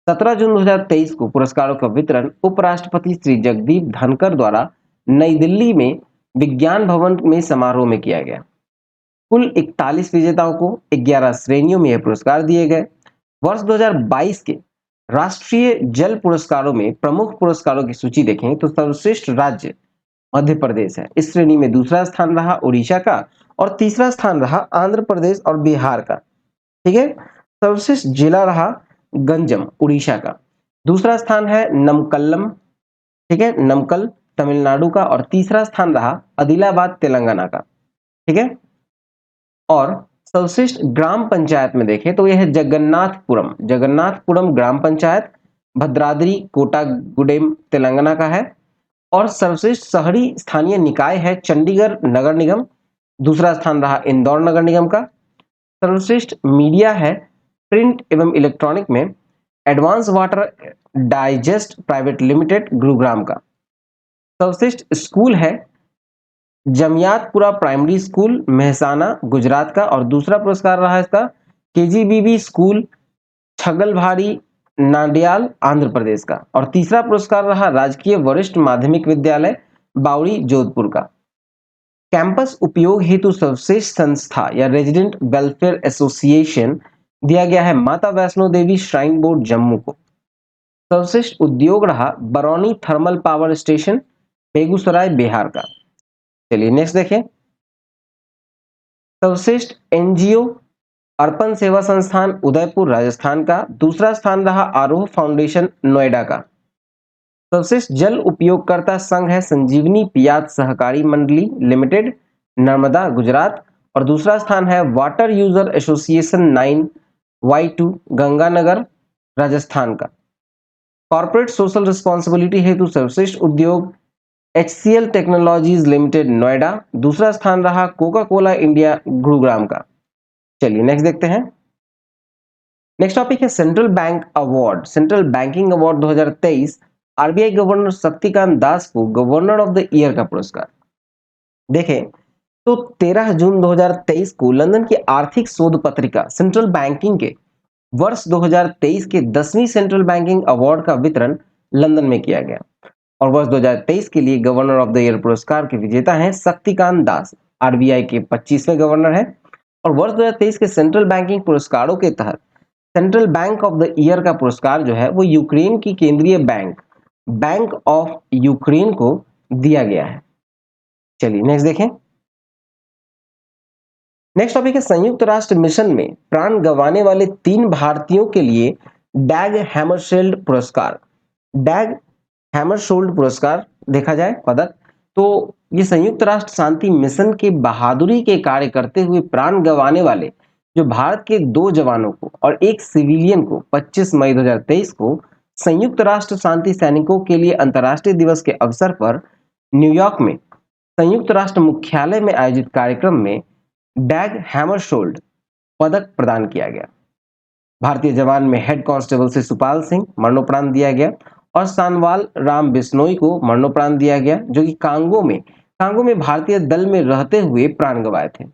17 जून 2023 को पुरस्कारों का वितरण उपराष्ट्रपति श्री जगदीप धनखड़ द्वारा नई दिल्ली में विज्ञान भवन में समारोह में किया गया। कुल 41 विजेताओं को 11 श्रेणियों में यह पुरस्कार दिए गए। वर्ष 2022 के राष्ट्रीय जल पुरस्कारों में प्रमुख पुरस्कारों की सूची देखें तो सर्वश्रेष्ठ राज्य मध्य प्रदेश है, इस श्रेणी में दूसरा स्थान रहा उड़ीसा का और तीसरा स्थान रहा आंध्र प्रदेश और बिहार का। ठीक है। सर्वश्रेष्ठ जिला रहा गंजम उड़ीसा का, दूसरा स्थान है नमकल्लम, ठीक है, नमकल तमिलनाडु का और तीसरा स्थान रहा आदिलाबाद तेलंगाना का। ठीक है। और सर्वश्रेष्ठ ग्राम पंचायत में देखें तो यह है जगन्नाथपुरम ग्राम पंचायत भद्राद्री कोटागुडेम तेलंगाना का है। और सर्वश्रेष्ठ शहरी स्थानीय निकाय है चंडीगढ़ नगर निगम, दूसरा स्थान रहा इंदौर नगर निगम का। सर्वश्रेष्ठ मीडिया है प्रिंट एवं इलेक्ट्रॉनिक में advance water digest private limited Gurugram का। सर्वश्रेष्ठ स्कूल है जमियातपुरा प्राइमरी स्कूल मेहसाना गुजरात का और दूसरा पुरस्कार रहा इसका केजीबीबी स्कूल छगलभारी नाडियाल आंध्र प्रदेश का। और तीसरा पुरस्कार रहा राजकीय वरिष्ठ माध्यमिक विद्यालय बावड़ी जोधपुर का। कैंपस उपयोग हेतु सर्वश्रेष्ठ संस्था या रेजिडेंट वेलफेयर एसोसिएशन दिया गया है माता वैष्णो देवी श्राइन बोर्ड जम्मू को। सर्वश्रेष्ठ उद्योग रहा Barauni thermal power station Begusarai Bihar का। चलिए नेक्स्ट देखें। सर्वश्रेष्ठ एनजीओ अर्पण सेवा संस्थान उदयपुर राजस्थान का। दूसरा स्थान रहा आरोह फाउंडेशन नोएडा का। सर्वश्रेष्ठ जल उपयोगकर्ता संघ है संजीवनी पियात सहकारी मंडली लिमिटेड नर्मदा गुजरात। और दूसरा स्थान है water user association 9Y2 Ganganagar Rajasthan का। कॉर्पोरेट सोशल रिस्पॉन्सिबिलिटी हेतु सर्वश्रेष्ठ उद्योग HCL टेक्नोलॉजीज लिमिटेड नोएडा। दूसरा स्थान रहा कोका कोला इंडिया गुरुग्राम का। चलिए नेक्स्ट देखते हैं। नेक्स्ट टॉपिक है central bank award. Central banking award 2023 RBI governor Shaktikanta Das को गवर्नर ऑफ द ईयर का पुरस्कार। देखें तो 13 जून 2023 को लंदन की आर्थिक शोध पत्रिका सेंट्रल बैंकिंग के वर्ष 2023 के 10वीं सेंट्रल बैंकिंग अवार्ड का वितरण लंदन में किया गया। और वर्ष 2023 के लिए गवर्नर ऑफ द ईयर पुरस्कार के विजेता हैं शक्तिकांत दास, आरबीआई के 25वें गवर्नर हैं। और वर्ष 2023 के सेंट्रल बैंकिंग पुरस्कारों के तहत central bank of the year का पुरस्कार जो है वो यूक्रेन की केंद्रीय बैंक ऑफ यूक्रेन को दिया गया है। चलिए नेक्स्ट देखें। नेक्स्ट टॉपिक है संयुक्त राष्ट्र मिशन में प्राण गंवाने वाले 3 भारतीयों के लिए डैग हैमरशोल्ड पुरस्कार। डैग हैमरशोल्ड पुरस्कार देखा जाए पदक, तो ये संयुक्त राष्ट्र शांति मिशन के बहादुरी के कार्य करते हुए प्राण गंवाने वाले जो भारत के 2 जवानों को और 1 सिविलियन को 25 मई 2023 को संयुक्त राष्ट्र शांति सैनिकों के लिए अंतर्राष्ट्रीय दिवस के अवसर पर न्यूयॉर्क में संयुक्त राष्ट्र मुख्यालय में आयोजित कार्यक्रम में डैग हैमरशोल्ड पदक प्रदान किया गया। भारतीय जवान में हेड कांस्टेबल से सुपाल सिंह मरणोपरांत दिया गया और सानवाल राम बिश्नोई को मरणोपरांत दिया गया, जो कि कांगो में भारतीय दल में रहते हुए प्राण गंवाए थे।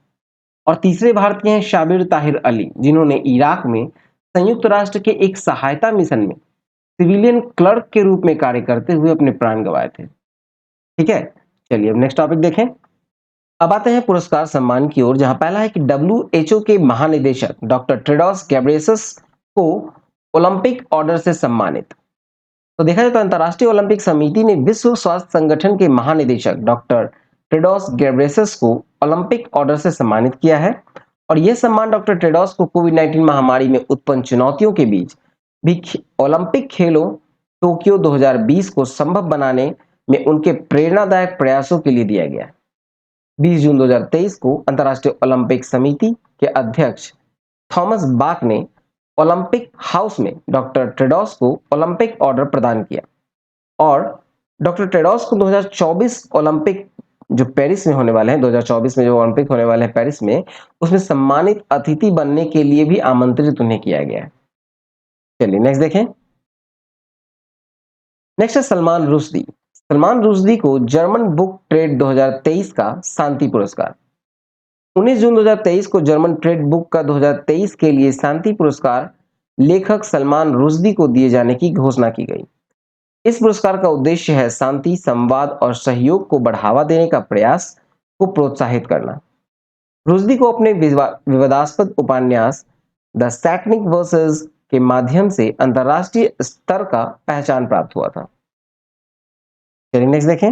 और तीसरे भारतीय हैं शाबिर ताहिर अली, जिन्होंने इराक में संयुक्त राष्ट्र के एक सहायता मिशन में सिविलियन क्लर्क के रूप में कार्य करते हुए अपने प्राण गंवाए थे। ठीक है, चलिए अब नेक्स्ट टॉपिक देखें। अब आते हैं पुरस्कार सम्मान की ओर, जहां पहला है कि WHO के महानिदेशक डॉक्टर टेड्रोस घेब्रेयेसस को ओलंपिक ऑर्डर से सम्मानित। तो देखा जाए तो अंतर्राष्ट्रीय ओलंपिक समिति ने विश्व स्वास्थ्य संगठन के महानिदेशक डॉक्टर टेड्रोस घेब्रेयेसस को ओलंपिक ऑर्डर से सम्मानित किया है। और यह सम्मान डॉक्टर टेड्रोस को कोविड-19 महामारी में उत्पन्न चुनौतियों के बीच भी ओलंपिक खेलों टोक्यो 2020 को संभव बनाने में उनके प्रेरणादायक प्रयासों के लिए दिया गया है। 20 जून 2023 को अंतर्राष्ट्रीय ओलंपिक समिति के अध्यक्ष थॉमस बाक ने ओलंपिक हाउस में डॉक्टर टेड्रोस को ओलंपिक ऑर्डर प्रदान किया। और डॉक्टर टेड्रोस को 2024 ओलंपिक जो पेरिस में होने वाले हैं, 2024 में जो ओलंपिक होने वाले हैं पेरिस में, उसमें सम्मानित अतिथि बनने के लिए भी आमंत्रित उन्हें किया गया है। चलिए नेक्स्ट देखें। नेक्स्ट है सलमान रुश्दी। सलमान रुश्दी को जर्मन बुक ट्रेड 2023 का शांति पुरस्कार। 19 जून 2023 को जर्मन ट्रेड बुक का 2023 के लिए शांति पुरस्कार लेखक सलमान रुश्दी को दिए जाने की घोषणा की गई। इस पुरस्कार का उद्देश्य है शांति, संवाद और सहयोग को बढ़ावा देने का प्रयास को प्रोत्साहित करना। रुश्दी को अपने विवादास्पद उपन्यास द सैटनिक वर्सेस के माध्यम से अंतरराष्ट्रीय स्तर का पहचान प्राप्त हुआ था। चलिए नेक्स्ट देखें।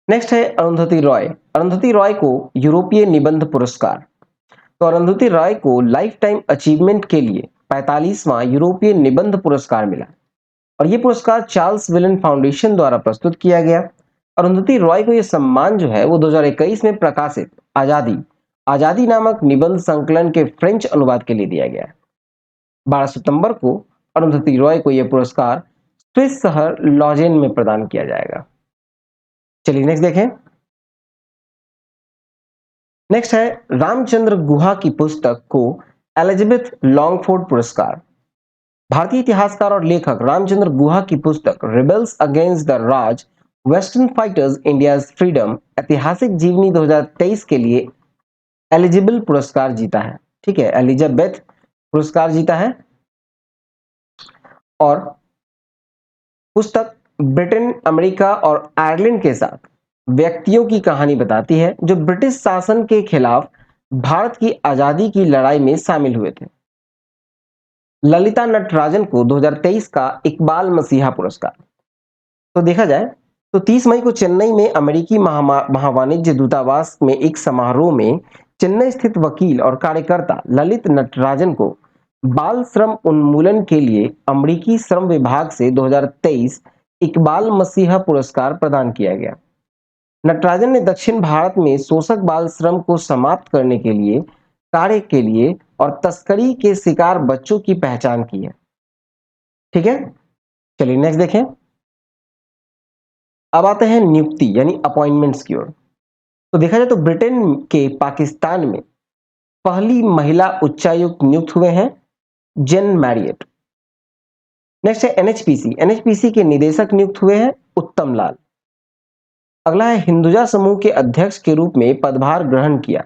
नेक्स्ट है अरुंधति रॉय। अरुंधति रॉय को यूरोपीय निबंध पुरस्कार। तो अरुंधति रॉय को लाइफ टाइम अचीवमेंट के लिए 45वां यूरोपीय निबंध पुरस्कार मिला और यह पुरस्कार चार्ल्स विलन फाउंडेशन द्वारा प्रस्तुत किया गया। अरुंधति रॉय को यह सम्मान जो है वो 2021 में प्रकाशित आजादी नामक निबंध संकलन के फ्रेंच अनुवाद के लिए दिया गया। 12 सितंबर को अरुंधति रॉय को यह पुरस्कार स्विस शहर लॉजेन में प्रदान किया जाएगा। चलिए नेक्स्ट देखें। नेक्स्ट है रामचंद्र गुहा की पुस्तक को एलिजाबेथ लॉन्गफोर्ड पुरस्कार। भारतीय इतिहासकार और लेखक रामचंद्र गुहा की पुस्तक rebels against the Raj western fighters India's freedom ऐतिहासिक जीवनी 2023 के लिए एलिजिबल पुरस्कार जीता है। ठीक है, एलिजाबेथ पुरस्कार जीता है। और पुस्तक ब्रिटेन, अमेरिका और आयरलैंड के साथ व्यक्तियों की कहानी बताती है जो ब्रिटिश शासन के खिलाफ भारत की आजादी की लड़ाई में शामिल हुए थे। ललिता नटराजन को 2023 का इकबाल मसीहा पुरस्कार। तो देखा जाए तो 30 मई को चेन्नई में अमेरिकी महावाणिज्य दूतावास में एक समारोह में चेन्नई स्थित वकील और कार्यकर्ता ललित नटराजन को बाल श्रम उन्मूलन के लिए अमेरिकी श्रम विभाग से 2023 इकबाल मसीहा पुरस्कार प्रदान किया गया। नटराजन ने दक्षिण भारत में शोषक बाल श्रम को समाप्त करने के लिए कार्य के लिए और तस्करी के शिकार बच्चों की पहचान की है। ठीक है, चलिए नेक्स्ट देखें। अब आते हैं नियुक्ति यानी अपॉइंटमेंट्स की ओर। तो देखा जाए तो ब्रिटेन के पाकिस्तान में पहली महिला उच्चायुक्त नियुक्त हुए हैं जेन मैरियट। नेक्स्ट है एनएचपीसी। एनएचपीसी के निदेशक नियुक्त हुए हैं उत्तम लाल। अगला है हिंदुजा समूह के अध्यक्ष के रूप में पदभार ग्रहण किया।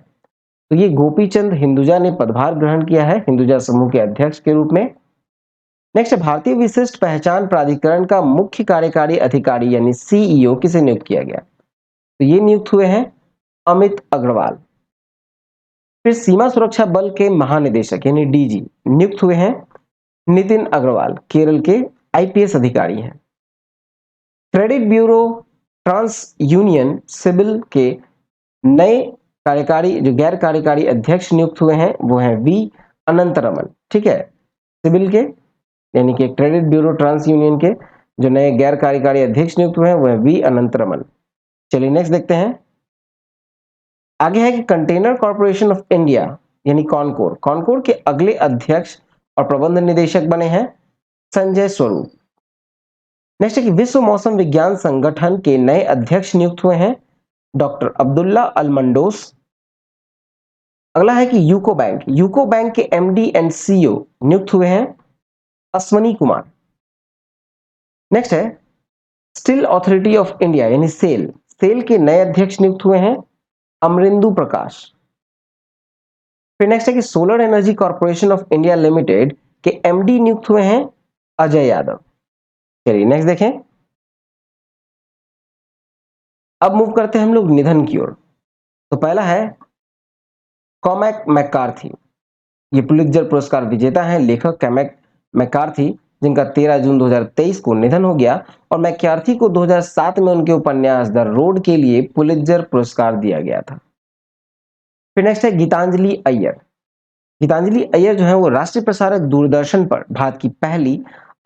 तो ये गोपीचंद हिंदुजा ने पदभार ग्रहण किया है हिंदुजा समूह के अध्यक्ष के रूप में। नेक्स्ट भारतीय विशिष्ट पहचान प्राधिकरण का मुख्य कार्यकारी अधिकारी यानी सीईओ किसे नियुक्त किया गया? तो ये नियुक्त हुए हैं अमित अग्रवाल। फिर सीमा सुरक्षा बल के महानिदेशक यानी डीजी नियुक्त हुए हैं नितिन अग्रवाल, केरल के आईपीएस अधिकारी हैं। Credit bureau TransUnion CIBIL के नए कार्यकारी जो गैर कार्यकारी अध्यक्ष नियुक्त हुए हैं वो हैं वी अनंतरमन। ठीक है, सिविल के यानी कि क्रेडिट ब्यूरो ट्रांस यूनियन के जो नए गैर कार्यकारी अध्यक्ष नियुक्त हुए हैं वो है वी अनंतरमन। चलिए नेक्स्ट देखते हैं। आगे है कि कंटेनर कॉर्पोरेशन ऑफ इंडिया यानी कॉनकोर, कॉनकोर के अगले अध्यक्ष और प्रबंध निदेशक बने हैं संजय स्वरूप। नेक्स्ट है कि विश्व मौसम विज्ञान संगठन के नए अध्यक्ष नियुक्त हुए हैं डॉक्टर अब्दुल्ला अल मंडोस। अगला है कि यूको बैंक, यूको बैंक के एमडी एंड सीईओ नियुक्त हुए हैं अश्वनी कुमार। नेक्स्ट है स्टील अथॉरिटी ऑफ इंडिया यानी सेल, सेल के नए अध्यक्ष नियुक्त हुए हैं अमरिंदु प्रकाश। फिर नेक्स्ट है कि solar energy corporation of India limited के एमडी नियुक्त हुए हैं अजय यादव। चलिए नेक्स्ट देखें। अब मूव करते हैं हम लोग निधन की ओर। तो पहला है कॉमैक मैकार्थी, ये पुलित्जर पुरस्कार विजेता हैं लेखक कॉमैक मैकार्थी, जिनका 13 जून 2023 को निधन हो गया। और मैकार्थी को 2007 में उनके उपन्यास द रोड के लिए पुलित्जर पुरस्कार दिया गया था। फिर नेक्स्ट है गीतांजलि अय्यर। गीतांजलि अय्यर जो है वो राष्ट्रीय प्रसारक दूरदर्शन पर भारत की पहली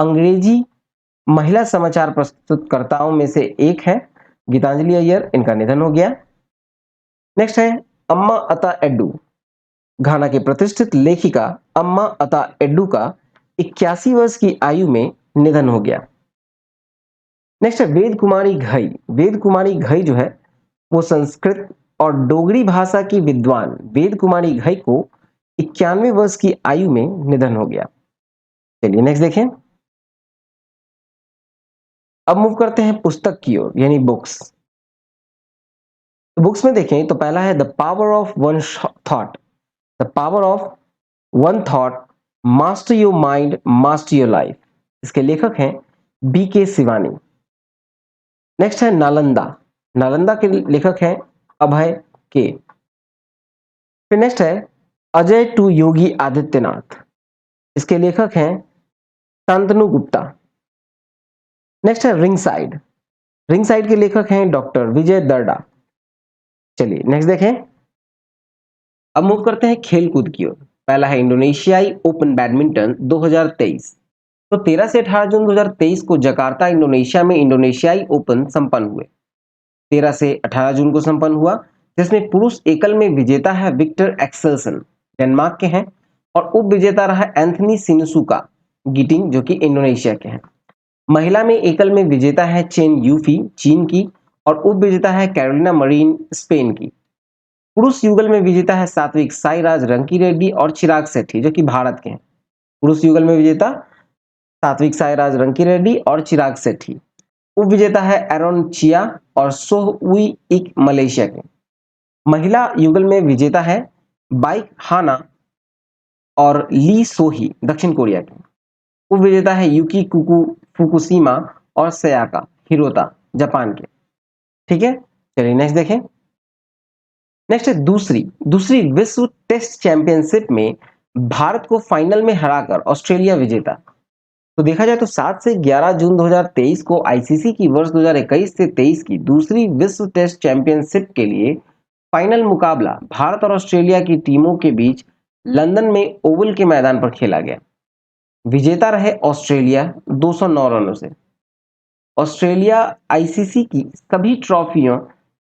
अंग्रेजी महिला समाचार प्रस्तुतकर्ताओं में से एक है गीतांजलि अय्यर, इनका निधन हो गया। नेक्स्ट है अम्मा अता एड्डू, घाना की प्रतिष्ठित लेखिका अम्मा अता एड्डू का 81 वर्ष की आयु में निधन हो गया। नेक्स्ट है वेद कुमारी घई। वेद कुमारी घई जो है वो संस्कृत और डोगरी भाषा की विद्वान वेद कुमारी घई को 91 वर्ष की आयु में निधन हो गया। चलिए नेक्स्ट देखें। अब मूव करते हैं पुस्तक की ओर यानी बुक्स। तो बुक्स में देखें तो पहला है the power of one thought, the power of one thought, master your mind master your life. इसके लेखक हैं बी के शिवानी। नेक्स्ट है नालंदा, नालंदा के लेखक हैं अभय के। फिर नेक्स्ट है अजय टू योगी आदित्यनाथ, इसके लेखक हैं शांतनु गुप्ता। नेक्स्ट है रिंग साइड, रिंग साइड के लेखक हैं डॉक्टर विजय दर्डा। चलिए नेक्स्ट देखें। अब मूव करते हैं खेल कूद की ओर। पहला है इंडोनेशियाई ओपन बैडमिंटन 2023। तो 13 से 18 जून 2023 को जकार्ता इंडोनेशिया में इंडोनेशियाई ओपन संपन्न हुए। 13 से 18 जून को संपन्न हुआ, जिसमें पुरुष एकल में विजेता है विक्टर एक्सेल्सन, डेनमार्क के हैं, और उप विजेता रहा एंथनी सिनुसुका गिटिंग जो कि इंडोनेशिया के हैं। महिला में एकल में विजेता है चेन यूफी चीन की, और उप विजेता है कैरोलिना मरीन स्पेन की। पुरुष युगल में विजेता है सात्विक साईराज रंकीरेड्डी और चिराग शेट्टी जो कि भारत के हैं। पुरुष युगल में विजेता सात्विक साईराज रंकीरेड्डी और चिराग शेट्टी। उप विजेता है एरोन चिया और सोह उई इक मलेशिया के। महिला युगल में विजेता है बाइक हाना और ली सोही दक्षिण कोरिया के। उप विजेता है यूकी फुकुशिमा और सयाका हिरोता जापान के। ठीक है, चलिए नेक्स्ट देखें। नेक्स्ट है दूसरी दूसरी विश्व टेस्ट चैंपियनशिप में भारत को फाइनल में हराकर ऑस्ट्रेलिया विजेता। तो देखा जाए तो 7 से 11 जून 2023 को आईसीसी की वर्ष 2021 से 23 की दूसरी विश्व टेस्ट चैंपियनशिप के लिए फाइनल मुकाबला भारत और ऑस्ट्रेलिया की टीमों के बीच लंदन में ओवल के मैदान पर खेला गया। विजेता रहे ऑस्ट्रेलिया 209 रनों से। ऑस्ट्रेलिया आईसीसी की सभी ट्रॉफियों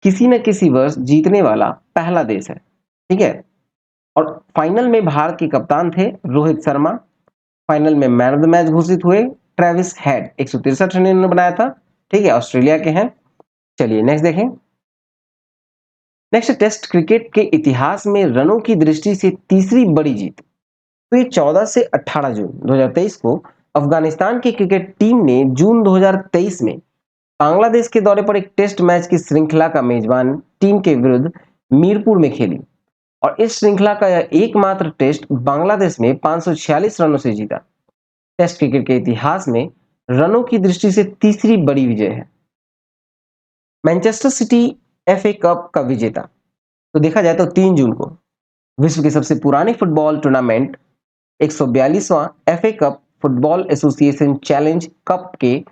किसी न किसी वर्ष जीतने वाला पहला देश है। ठीक है, और फाइनल में भारत के कप्तान थे रोहित शर्मा। फाइनल में मैन ऑफ द मैच घोषित हुए ट्रेविस हेड, 163 रन इन्होंने बनाया था। ठीक है, ऑस्ट्रेलिया के हैं। चलिए नेक्स्ट देखें। नेक्स्ट, टेस्ट क्रिकेट के इतिहास में रनों की दृष्टि से तीसरी बड़ी जीत। तो ये 14 से 18 जून 2023 को अफगानिस्तान की क्रिकेट टीम ने जून 2023 में बांग्लादेश के दौरे पर एक टेस्ट मैच की श्रृंखला का मेजबान टीम के विरुद्ध मीरपुर में खेली और इस श्रृंखला का यह एकमात्र टेस्ट बांग्लादेश में 546 रनों से जीता। टेस्ट क्रिकेट के इतिहास में रनों की दृष्टि से तीसरी बड़ी विजय है। मैनचेस्टर सिटी एफए कप का विजेता। तो देखा जाए तो 3 जून को विश्व के सबसे पुराने फुटबॉल टूर्नामेंट 142वां FA cup football association challenge cup के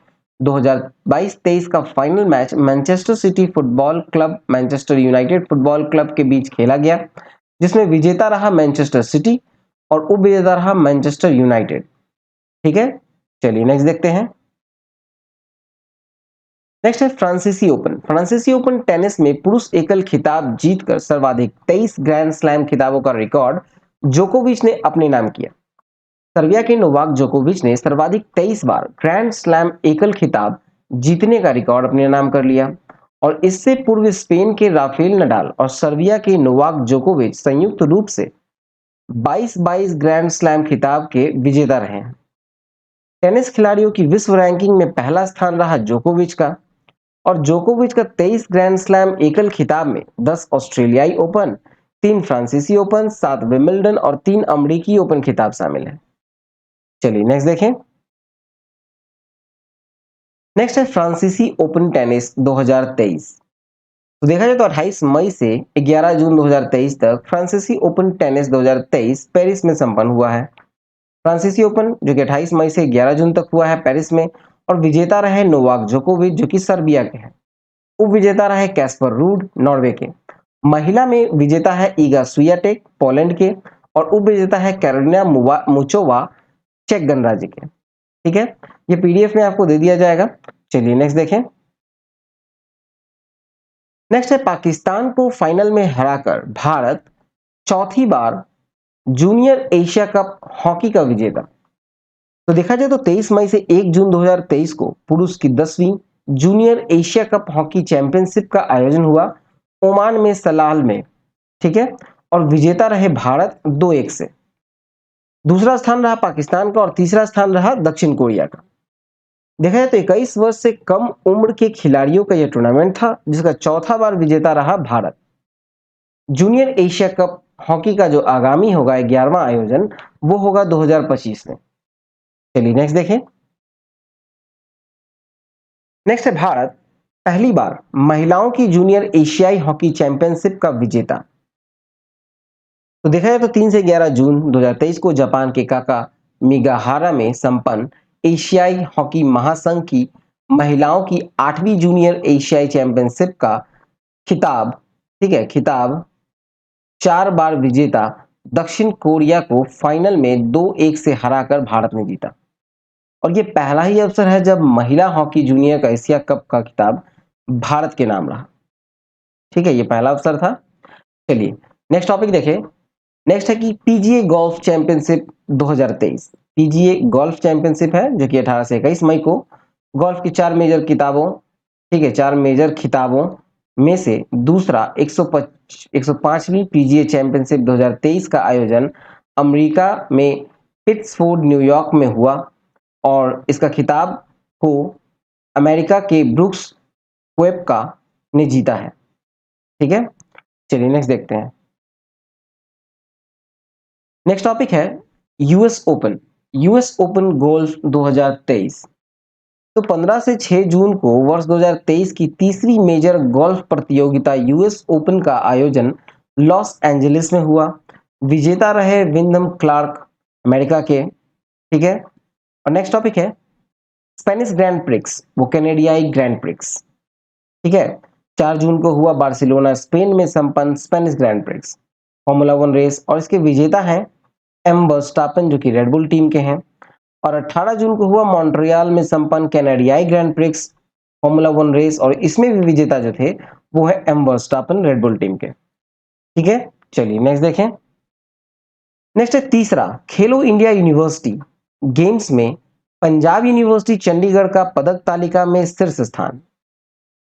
2022-23 का final match Manchester City football club Manchester United football club के बीच खेला गया, जिसमें विजेता रहा मैनचेस्टर सिटी और उपविजेता रहा मैनचेस्टर यूनाइटेड। ठीक है, चलिए नेक्स्ट देखते हैं। नेक्स्ट है फ्रांसीसी ओपन। फ्रांसीसी ओपन टेनिस में पुरुष एकल खिताब जीतकर सर्वाधिक 23 ग्रैंड स्लैम खिताबों का रिकॉर्ड जोकोविच ने अपने नाम किया। सर्बिया के नोवाक जोकोविच ने सर्वाधिक 23 बार ग्रैंड स्लैम एकल खिताब जीतने का रिकॉर्ड अपने नाम कर लिया और इससे पूर्व स्पेन के राफेल नडाल और सर्बिया के नोवाक जोकोविच संयुक्त रूप से 22-22 ग्रैंड स्लैम खिताब के विजेता रहे हैं। टेनिस खिलाड़ियों की विश्व रैंकिंग में पहला स्थान रहा जोकोविच का और जोकोविच का 23 ग्रैंड स्लैम एकल खिताब में 10 ऑस्ट्रेलियाई ओपन, 3 फ्रांसीसी ओपन, 7 विंबलडन और 3 अमेरिकी ओपन खिताब शामिल है। चलिए नेक्स्ट देखें। नेक्स्ट है फ्रांसीसी ओपन टेनिस 2023। तो देखा जाए तो 28 मई से 11 जून 2023 तक फ्रांसीसी ओपन टेनिस 2023 पेरिस में संपन्न हुआ है। फ्रांसीसी ओपन जो कि 28 मई से 11 जून तक हुआ है पेरिस में, और विजेता रहे नोवाक जोकोविच जो कि सर्बिया के हैं। उप विजेता रहे कैस्पर रूड नॉर्वे के। महिला में विजेता है ईगा स्वियाटेक पोलैंड के और उप विजेता है कैरोलिना मुचोवा चेक गणराज्य के। ठीक है, ये पीडीएफ में आपको दे दिया जाएगा। चलिए नेक्स्ट देखें। नेक्स्ट है पाकिस्तान को फाइनल में हराकर भारत चौथी बार जूनियर एशिया कप हॉकी का विजेता। तो देखा जाए तो 23 मई से 1 जून 2023 को पुरुष की 10वीं junior Asia cup hockey championship का आयोजन हुआ ओमान में सलाल में। ठीक है, और विजेता रहे भारत 2-1 से। दूसरा स्थान रहा पाकिस्तान का और तीसरा स्थान रहा दक्षिण कोरिया का। देखा जाए तो 21 वर्ष से कम उम्र के खिलाड़ियों का यह टूर्नामेंट था जिसका चौथा बार विजेता रहा Bharat. Junior Asia cup hockey का जो आगामी होगा 11वां आयोजन वो होगा 2025 में। चलिए नेक्स्ट देखें। नेक्स्ट है भारत पहली बार महिलाओं की जूनियर एशियाई हॉकी चैंपियनशिप का विजेता। तो देखा जाए तो 3 से 11 जून 2023 को जापान के काका मिगाहारा में संपन्न एशियाई हॉकी महासंघ की महिलाओं की 8वीं जूनियर एशियाई चैंपियनशिप का खिताब, ठीक है, खिताब 4 बार विजेता दक्षिण कोरिया को फाइनल में 2-1 से हराकर भारत ने जीता और ये पहला ही अवसर है जब महिला हॉकी जूनियर का एशिया कप का खिताब भारत के नाम रहा। ठीक है, ये पहला अवसर था। चलिए नेक्स्ट टॉपिक देखें। नेक्स्ट है कि PGA golf championship 2023। PGA golf championship है जो कि 18 से 21 मई को गोल्फ की 4 मेजर किताबों, ठीक है, 4 मेजर खिताबों में से दूसरा 105वीं पीजीए चैंपियनशिप 2023 का आयोजन अमेरिका में पिट्सफोर्ड न्यूयॉर्क में हुआ और इसका खिताब को अमेरिका के ब्रुक्स कोएप्का ने जीता है। ठीक है, चलिए नेक्स्ट देखते हैं। नेक्स्ट टॉपिक है US open. US open golf 2023। तो 15 से 6 जून को वर्ष 2023 की तीसरी मेजर गोल्फ प्रतियोगिता यूएस ओपन का आयोजन लॉस एंजलिस में हुआ। विजेता रहे विंडम क्लार्क, अमेरिका के। ठीक है, और नेक्स्ट टॉपिक है स्पेनिश ग्रैंड प्रिक्स, वो कैनेडियाई ग्रैंड प्रिक्स। ठीक है, 4 जून को हुआ बार्सिलोना स्पेन में संपन्न Spanish grand prix formula 1 race, और इसके विजेता हैं एम वर्स्टापेन जो कि रेडबुल टीम के हैं। और 18 जून को हुआ मॉन्ट्रियल में संपन्न कैनेडियाई ग्रैंड प्रिक्स फॉर्मूला 1 रेस, और इसमें भी विजेता जो थे वो है एम वर्स्टापेन रेडबुल टीम के। ठीक है, चलिए नेक्स्ट देखें। नेक्स्ट है तीसरा, खेलो इंडिया यूनिवर्सिटी गेम्स में पंजाब यूनिवर्सिटी चंडीगढ़ का पदक तालिका में शीर्ष स्थान।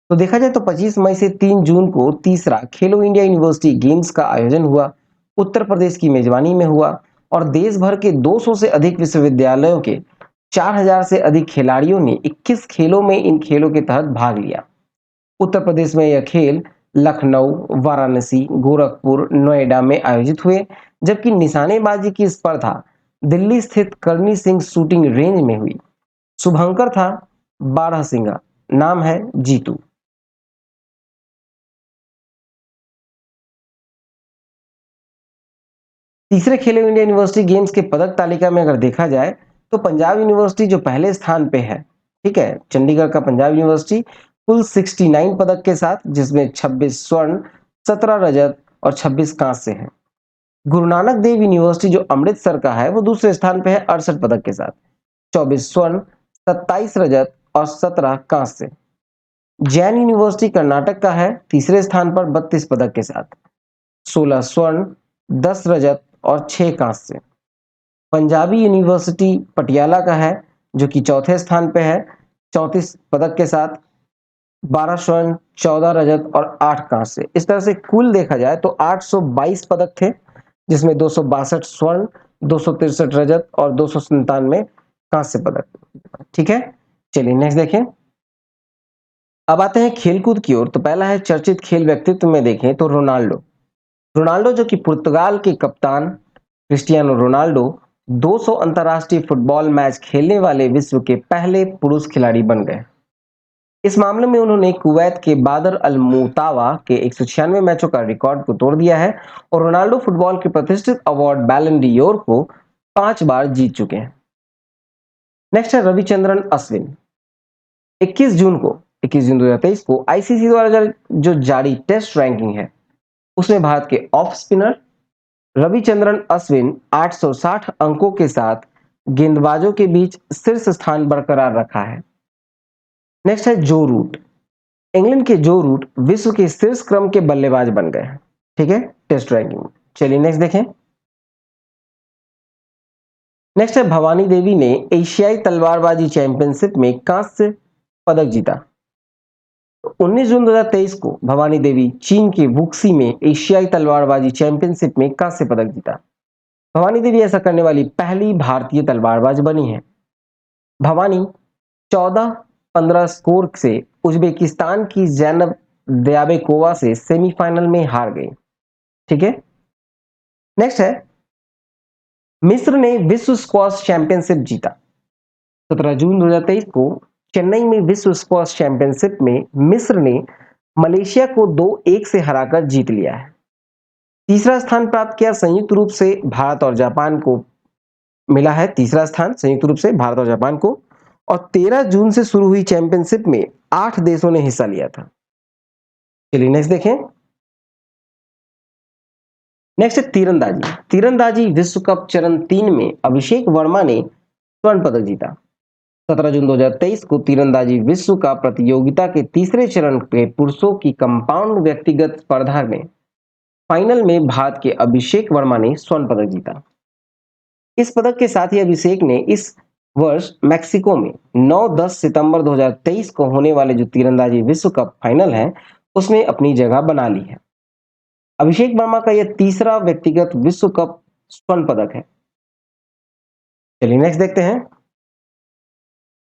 तो देखा जाए तो 25 मई से 3 जून को तीसरा खेलो इंडिया यूनिवर्सिटी गेम्स का आयोजन हुआ। उत्तर प्रदेश की मेजबानी में हुआ और देश भर के 200 से अधिक विश्वविद्यालयों के 4000 से अधिक खिलाड़ियों ने 21 खेलों में इन खेलों के तहत भाग लिया। उत्तर प्रदेश में यह खेल लखनऊ, वाराणसी, गोरखपुर, नोएडा में आयोजित हुए, जबकि निशानेबाजी की स्पर्धा दिल्ली स्थित करनी सिंह शूटिंग रेंज में हुई। शुभंकर था 12 सिंगा, नाम है जीतू। तीसरे खेलो इंडिया यूनिवर्सिटी गेम्स के पदक तालिका में अगर देखा जाए तो पंजाब यूनिवर्सिटी जो पहले स्थान पे है, ठीक है, चंडीगढ़ का पंजाब यूनिवर्सिटी कुल 69 पदक के साथ, जिसमें 26 स्वर्ण, 17 रजत और 26 कांस्य हैं। गुरु नानक देव यूनिवर्सिटी जो अमृतसर का है वो दूसरे स्थान पे है 68 पदक के साथ, 24 स्वर्ण, 27 रजत और 17 कांस्य। जैन यूनिवर्सिटी कर्नाटक का है तीसरे स्थान पर 32 पदक के साथ, 16 स्वर्ण, 10 रजत और 6 कांस्य। पंजाबी यूनिवर्सिटी पटियाला का है जो कि चौथे स्थान पे है 34 पदक के साथ, 12 स्वर्ण, 14 रजत और 8 कांस्य। इस तरह से कुल देखा जाए तो 822 पदक थे, जिसमें 262 स्वर्ण, 263 रजत और 297 कांस्य पदक। ठीक है, चलिए नेक्स्ट देखें। अब आते हैं खेलकूद की ओर। तो पहला है चर्चित खेल व्यक्तित्व में देखें तो रोनाल्डो। रोनाल्डो जो कि पुर्तगाल के कप्तान क्रिस्टियानो रोनाल्डो 200 अंतरराष्ट्रीय फुटबॉल मैच खेलने वाले विश्व के पहले पुरुष खिलाड़ी बन गए। इस मामले में उन्होंने कुवैत के बादर अल मुतावा के 196 मैचों का रिकॉर्ड को तोड़ दिया है और रोनाल्डो फुटबॉल के प्रतिष्ठित अवार्ड बैलन डियोर को 5 बार जीत चुके हैं। नेक्स्ट है रविचंद्रन अश्विन। 21 जून 2023 को आईसीसी द्वारा जो जारी टेस्ट रैंकिंग है उसमें भारत के ऑफ स्पिनर रविचंद्रन अश्विन 860 अंकों के साथ गेंदबाजों के बीच शीर्ष स्थान बरकरार रखा है। नेक्स्ट है जो रूट। इंग्लैंड के जो रूट विश्व के शीर्ष क्रम के बल्लेबाज बन गए हैं, ठीक है, टेस्ट रैंकिंग। चलिए नेक्स्ट देखें। नेक्स्ट है भवानी देवी ने एशियाई तलवारबाजी चैंपियनशिप में कांस्य पदक जीता। 19 जून 2023 को भवानी देवी चीन के वुक्सी में एशियाई तलवारबाजी चैंपियनशिप में कांस्य पदक जीता। भवानी देवी ऐसा करने वाली पहली भारतीय तलवारबाज बनी है। भवानी 14-15 स्कोर से उज्बेकिस्तान की जैनब द्याबेकोवा से सेमीफाइनल में हार गई। ठीक है, नेक्स्ट है मिस्र ने विश्व स्क्वॉश चैंपियनशिप जीता। 17 जून 2023 को चेन्नई में विश्व स्क्वॉश चैंपियनशिप में मिस्र ने मलेशिया को 2-1 से हराकर जीत लिया है। तीसरा स्थान प्राप्त किया संयुक्त रूप से भारत और जापान को मिला है। तीसरा स्थान संयुक्त रूप से भारत और जापान को, और 13 जून से शुरू हुई चैंपियनशिप में 8 देशों ने हिस्सा लिया था। चलिए नेक्स्ट देखें। नेक्स्ट है तीरंदाजी। तीरंदाजी विश्व कप चरण 3 में अभिषेक वर्मा ने स्वर्ण पदक जीता। 17 जून 2023 को तीरंदाजी विश्व का प्रतियोगिता के तीसरे चरण के पुरुषों की कंपाउंड व्यक्तिगत स्पर्धा में फाइनल में भारत के अभिषेक वर्मा ने स्वर्ण पदक जीता। इस पदक के साथ ही अभिषेक ने इस वर्ष मैक्सिको में 9-10 सितंबर 2023 को होने वाले जो तीरंदाजी विश्व कप फाइनल है उसमें अपनी जगह बना ली है। अभिषेक वर्मा का यह तीसरा व्यक्तिगत विश्व कप स्वर्ण पदक है। चलिए नेक्स्ट देखते हैं।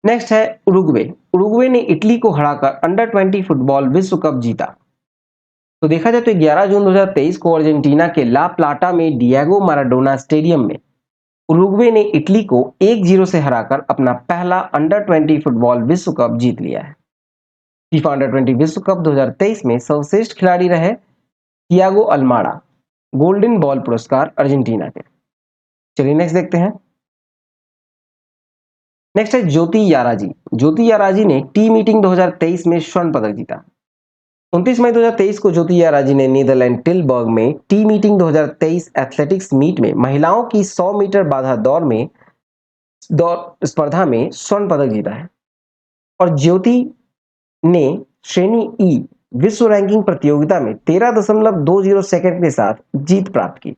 नेक्स्ट है उरुग्वे। उरुग्वे ने इटली को हराकर अंडर 20 फुटबॉल विश्व कप जीता। तो देखा जाए तो 11 जून 2023 को अर्जेंटीना के ला प्लाटा में डिएगो माराडोना स्टेडियम में उरुग्वे ने इटली को 1-0 से हराकर अपना पहला अंडर 20 फुटबॉल विश्व कप जीत लिया है। फीफा अंडर 20 विश्व कप 2023 में सर्वश्रेष्ठ खिलाड़ी रहे थियागो अल्माडा, गोल्डन बॉल पुरस्कार अर्जेंटीना के। चलिए नेक्स्ट देखते हैं। नेक्स्ट है ज्योति याराजी। ज्योति याराजी ने टी मीटिंग 2023 में स्वर्ण पदक जीता। 29 मई 2023 को ज्योति याराजी ने नीदरलैंड टिलबर्ग में टी मीटिंग 2023 एथलेटिक्स मीट में महिलाओं की 100 मीटर बाधा दौड़ स्पर्धा में स्वर्ण पदक जीता है। और ज्योति ने श्रेणी ई विश्व रैंकिंग प्रतियोगिता में 13.20 सेकंड के साथ जीत प्राप्त की।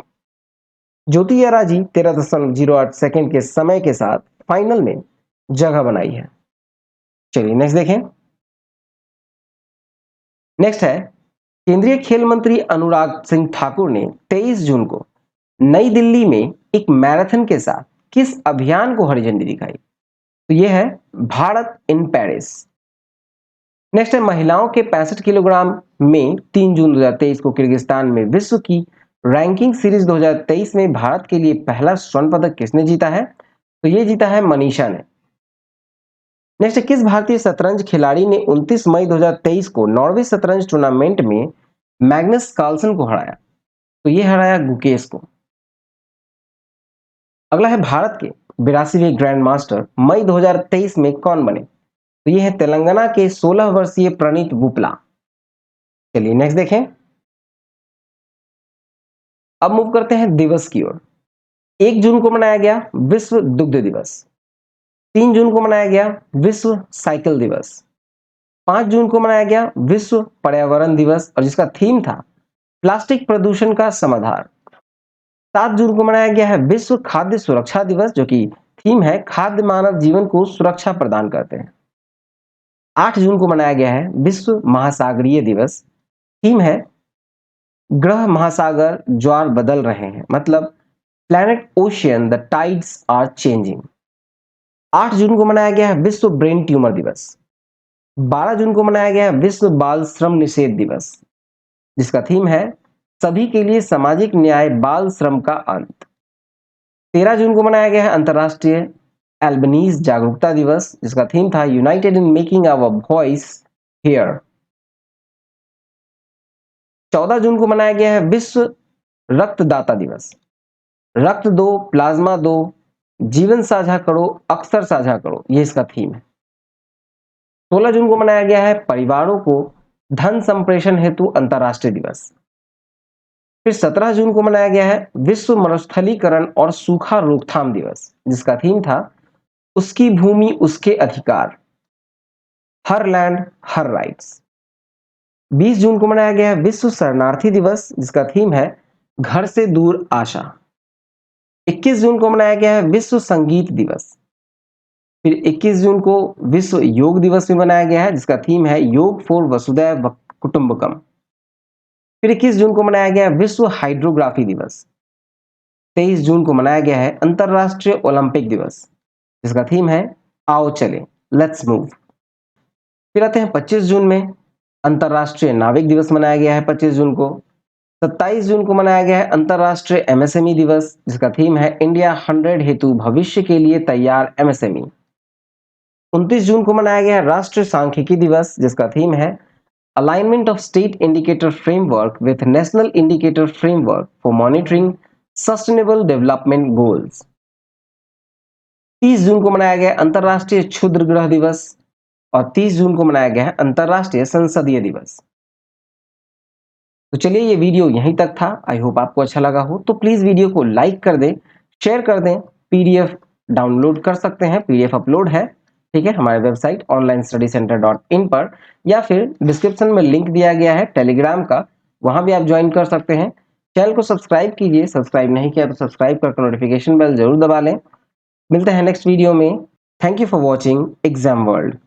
ज्योति याराजी 13.08 सेकंड के समय के साथ फाइनल में जगह बनाई है। चलिए नेक्स्ट देखें। नेक्स्ट है केंद्रीय खेल मंत्री अनुराग सिंह ठाकुर ने 23 जून को नई दिल्ली में एक मैराथन के साथ किस अभियान को हरी झंडी दिखाई? तो यह है भारत इन पेरिस। नेक्स्ट है महिलाओं के 65 किलोग्राम में 3 जून 2023 को किर्गिस्तान में विश्व की रैंकिंग सीरीज 2023 में भारत के लिए पहला स्वर्ण पदक किसने जीता है? तो ये जीता है मनीषा ने। नेक्स्ट, किस भारतीय शतरंज खिलाड़ी ने 29 मई 2023 को नॉर्वे शतरंज टूर्नामेंट में मैग्नस कार्लसन को हराया? तो ये हराया गुकेश को। अगला है भारत के 82वें ग्रैंड मास्टर मई 2023 में कौन बने? तो ये है तेलंगाना के 16 वर्षीय प्रणीत बुपला। चलिए नेक्स्ट देखें। अब मूव करते हैं दिवस की ओर। 1 जून को मनाया गया विश्व दुग्ध दिवस। 3 जून को मनाया गया विश्व साइकिल दिवस। 5 जून को मनाया गया विश्व पर्यावरण दिवस और जिसका थीम था प्लास्टिक प्रदूषण का समाधान। 7 जून को मनाया गया है विश्व खाद्य सुरक्षा दिवस, जो कि थीम है खाद्य मानव जीवन को सुरक्षा प्रदान करते हैं। 8 जून को मनाया गया है विश्व महासागरीय दिवस। थीम है ग्रह महासागर ज्वार बदल रहे हैं, मतलब planet ocean the tides are changing. 8 जून को मनाया गया है विश्व ब्रेन ट्यूमर दिवस। 12 जून को मनाया गया है विश्व बाल श्रम निषेध दिवस, जिसका थीम है सभी के लिए सामाजिक न्याय, बाल श्रम का अंत। 13 जून को मनाया गया है अंतरराष्ट्रीय एल्बनीज जागरूकता दिवस, जिसका थीम था united in making our voice hear. 14 जून को मनाया गया है विश्व रक्तदाता दिवस। रक्त दो, प्लाज्मा दो, जीवन साझा करो, अक्सर साझा करो, ये इसका थीम है। 16 जून को मनाया गया है परिवारों को धन संप्रेषण हेतु अंतरराष्ट्रीय दिवस। फिर 17 जून को मनाया गया है विश्व मरुस्थलीकरण और सूखा रोकथाम दिवस, जिसका थीम था उसकी भूमि उसके अधिकार, हर लैंड हर राइट्स। 20 जून को मनाया गया है विश्व शरणार्थी दिवस, जिसका थीम है घर से दूर आशा। 21 जून को मनाया गया है विश्व संगीत दिवस। फिर 21 जून को विश्व योग दिवस भी मनाया गया है, जिसका थीम है योग फॉर वसुधैव कुटुंबकम। फिर 21 जून को मनाया गया है विश्व हाइड्रोग्राफी दिवस। 23 जून को मनाया गया है अंतरराष्ट्रीय ओलंपिक दिवस, जिसका थीम है आओ चले, लेट्स मूव। फिर आते हैं 25 जून में अंतरराष्ट्रीय नाविक दिवस मनाया गया है 25 जून को। 27 जून को मनाया गया है अंतरराष्ट्रीय एमएसएमई दिवस, जिसका थीम है इंडिया 100 हेतु भविष्य के लिए तैयार एमएसएमई। 29 जून को मनाया गया है राष्ट्रीय सांख्यिकी दिवस, जिसका थीम है alignment of state indicator framework with national indicator framework for monitoring sustainable development goals. 30 जून को मनाया गया अंतरराष्ट्रीय क्षुद्र ग्रह दिवस और 30 जून को मनाया गया है अंतरराष्ट्रीय संसदीय दिवस। तो चलिए ये वीडियो यहीं तक था। आई होप आपको अच्छा लगा हो, तो प्लीज वीडियो को लाइक कर दें, शेयर कर दें। पीडीएफ डाउनलोड कर सकते हैं, पीडीएफ अपलोड है, ठीक है, हमारे वेबसाइट onlinestudycenter.in पर, या फिर डिस्क्रिप्शन में लिंक दिया गया है टेलीग्राम का, वहां भी आप ज्वाइन कर सकते हैं। चैनल को सब्सक्राइब कीजिए, सब्सक्राइब नहीं किया तो सब्सक्राइब करके नोटिफिकेशन बेल जरूर दबा लें। मिलते हैं नेक्स्ट वीडियो में। Thank you for watching exam world.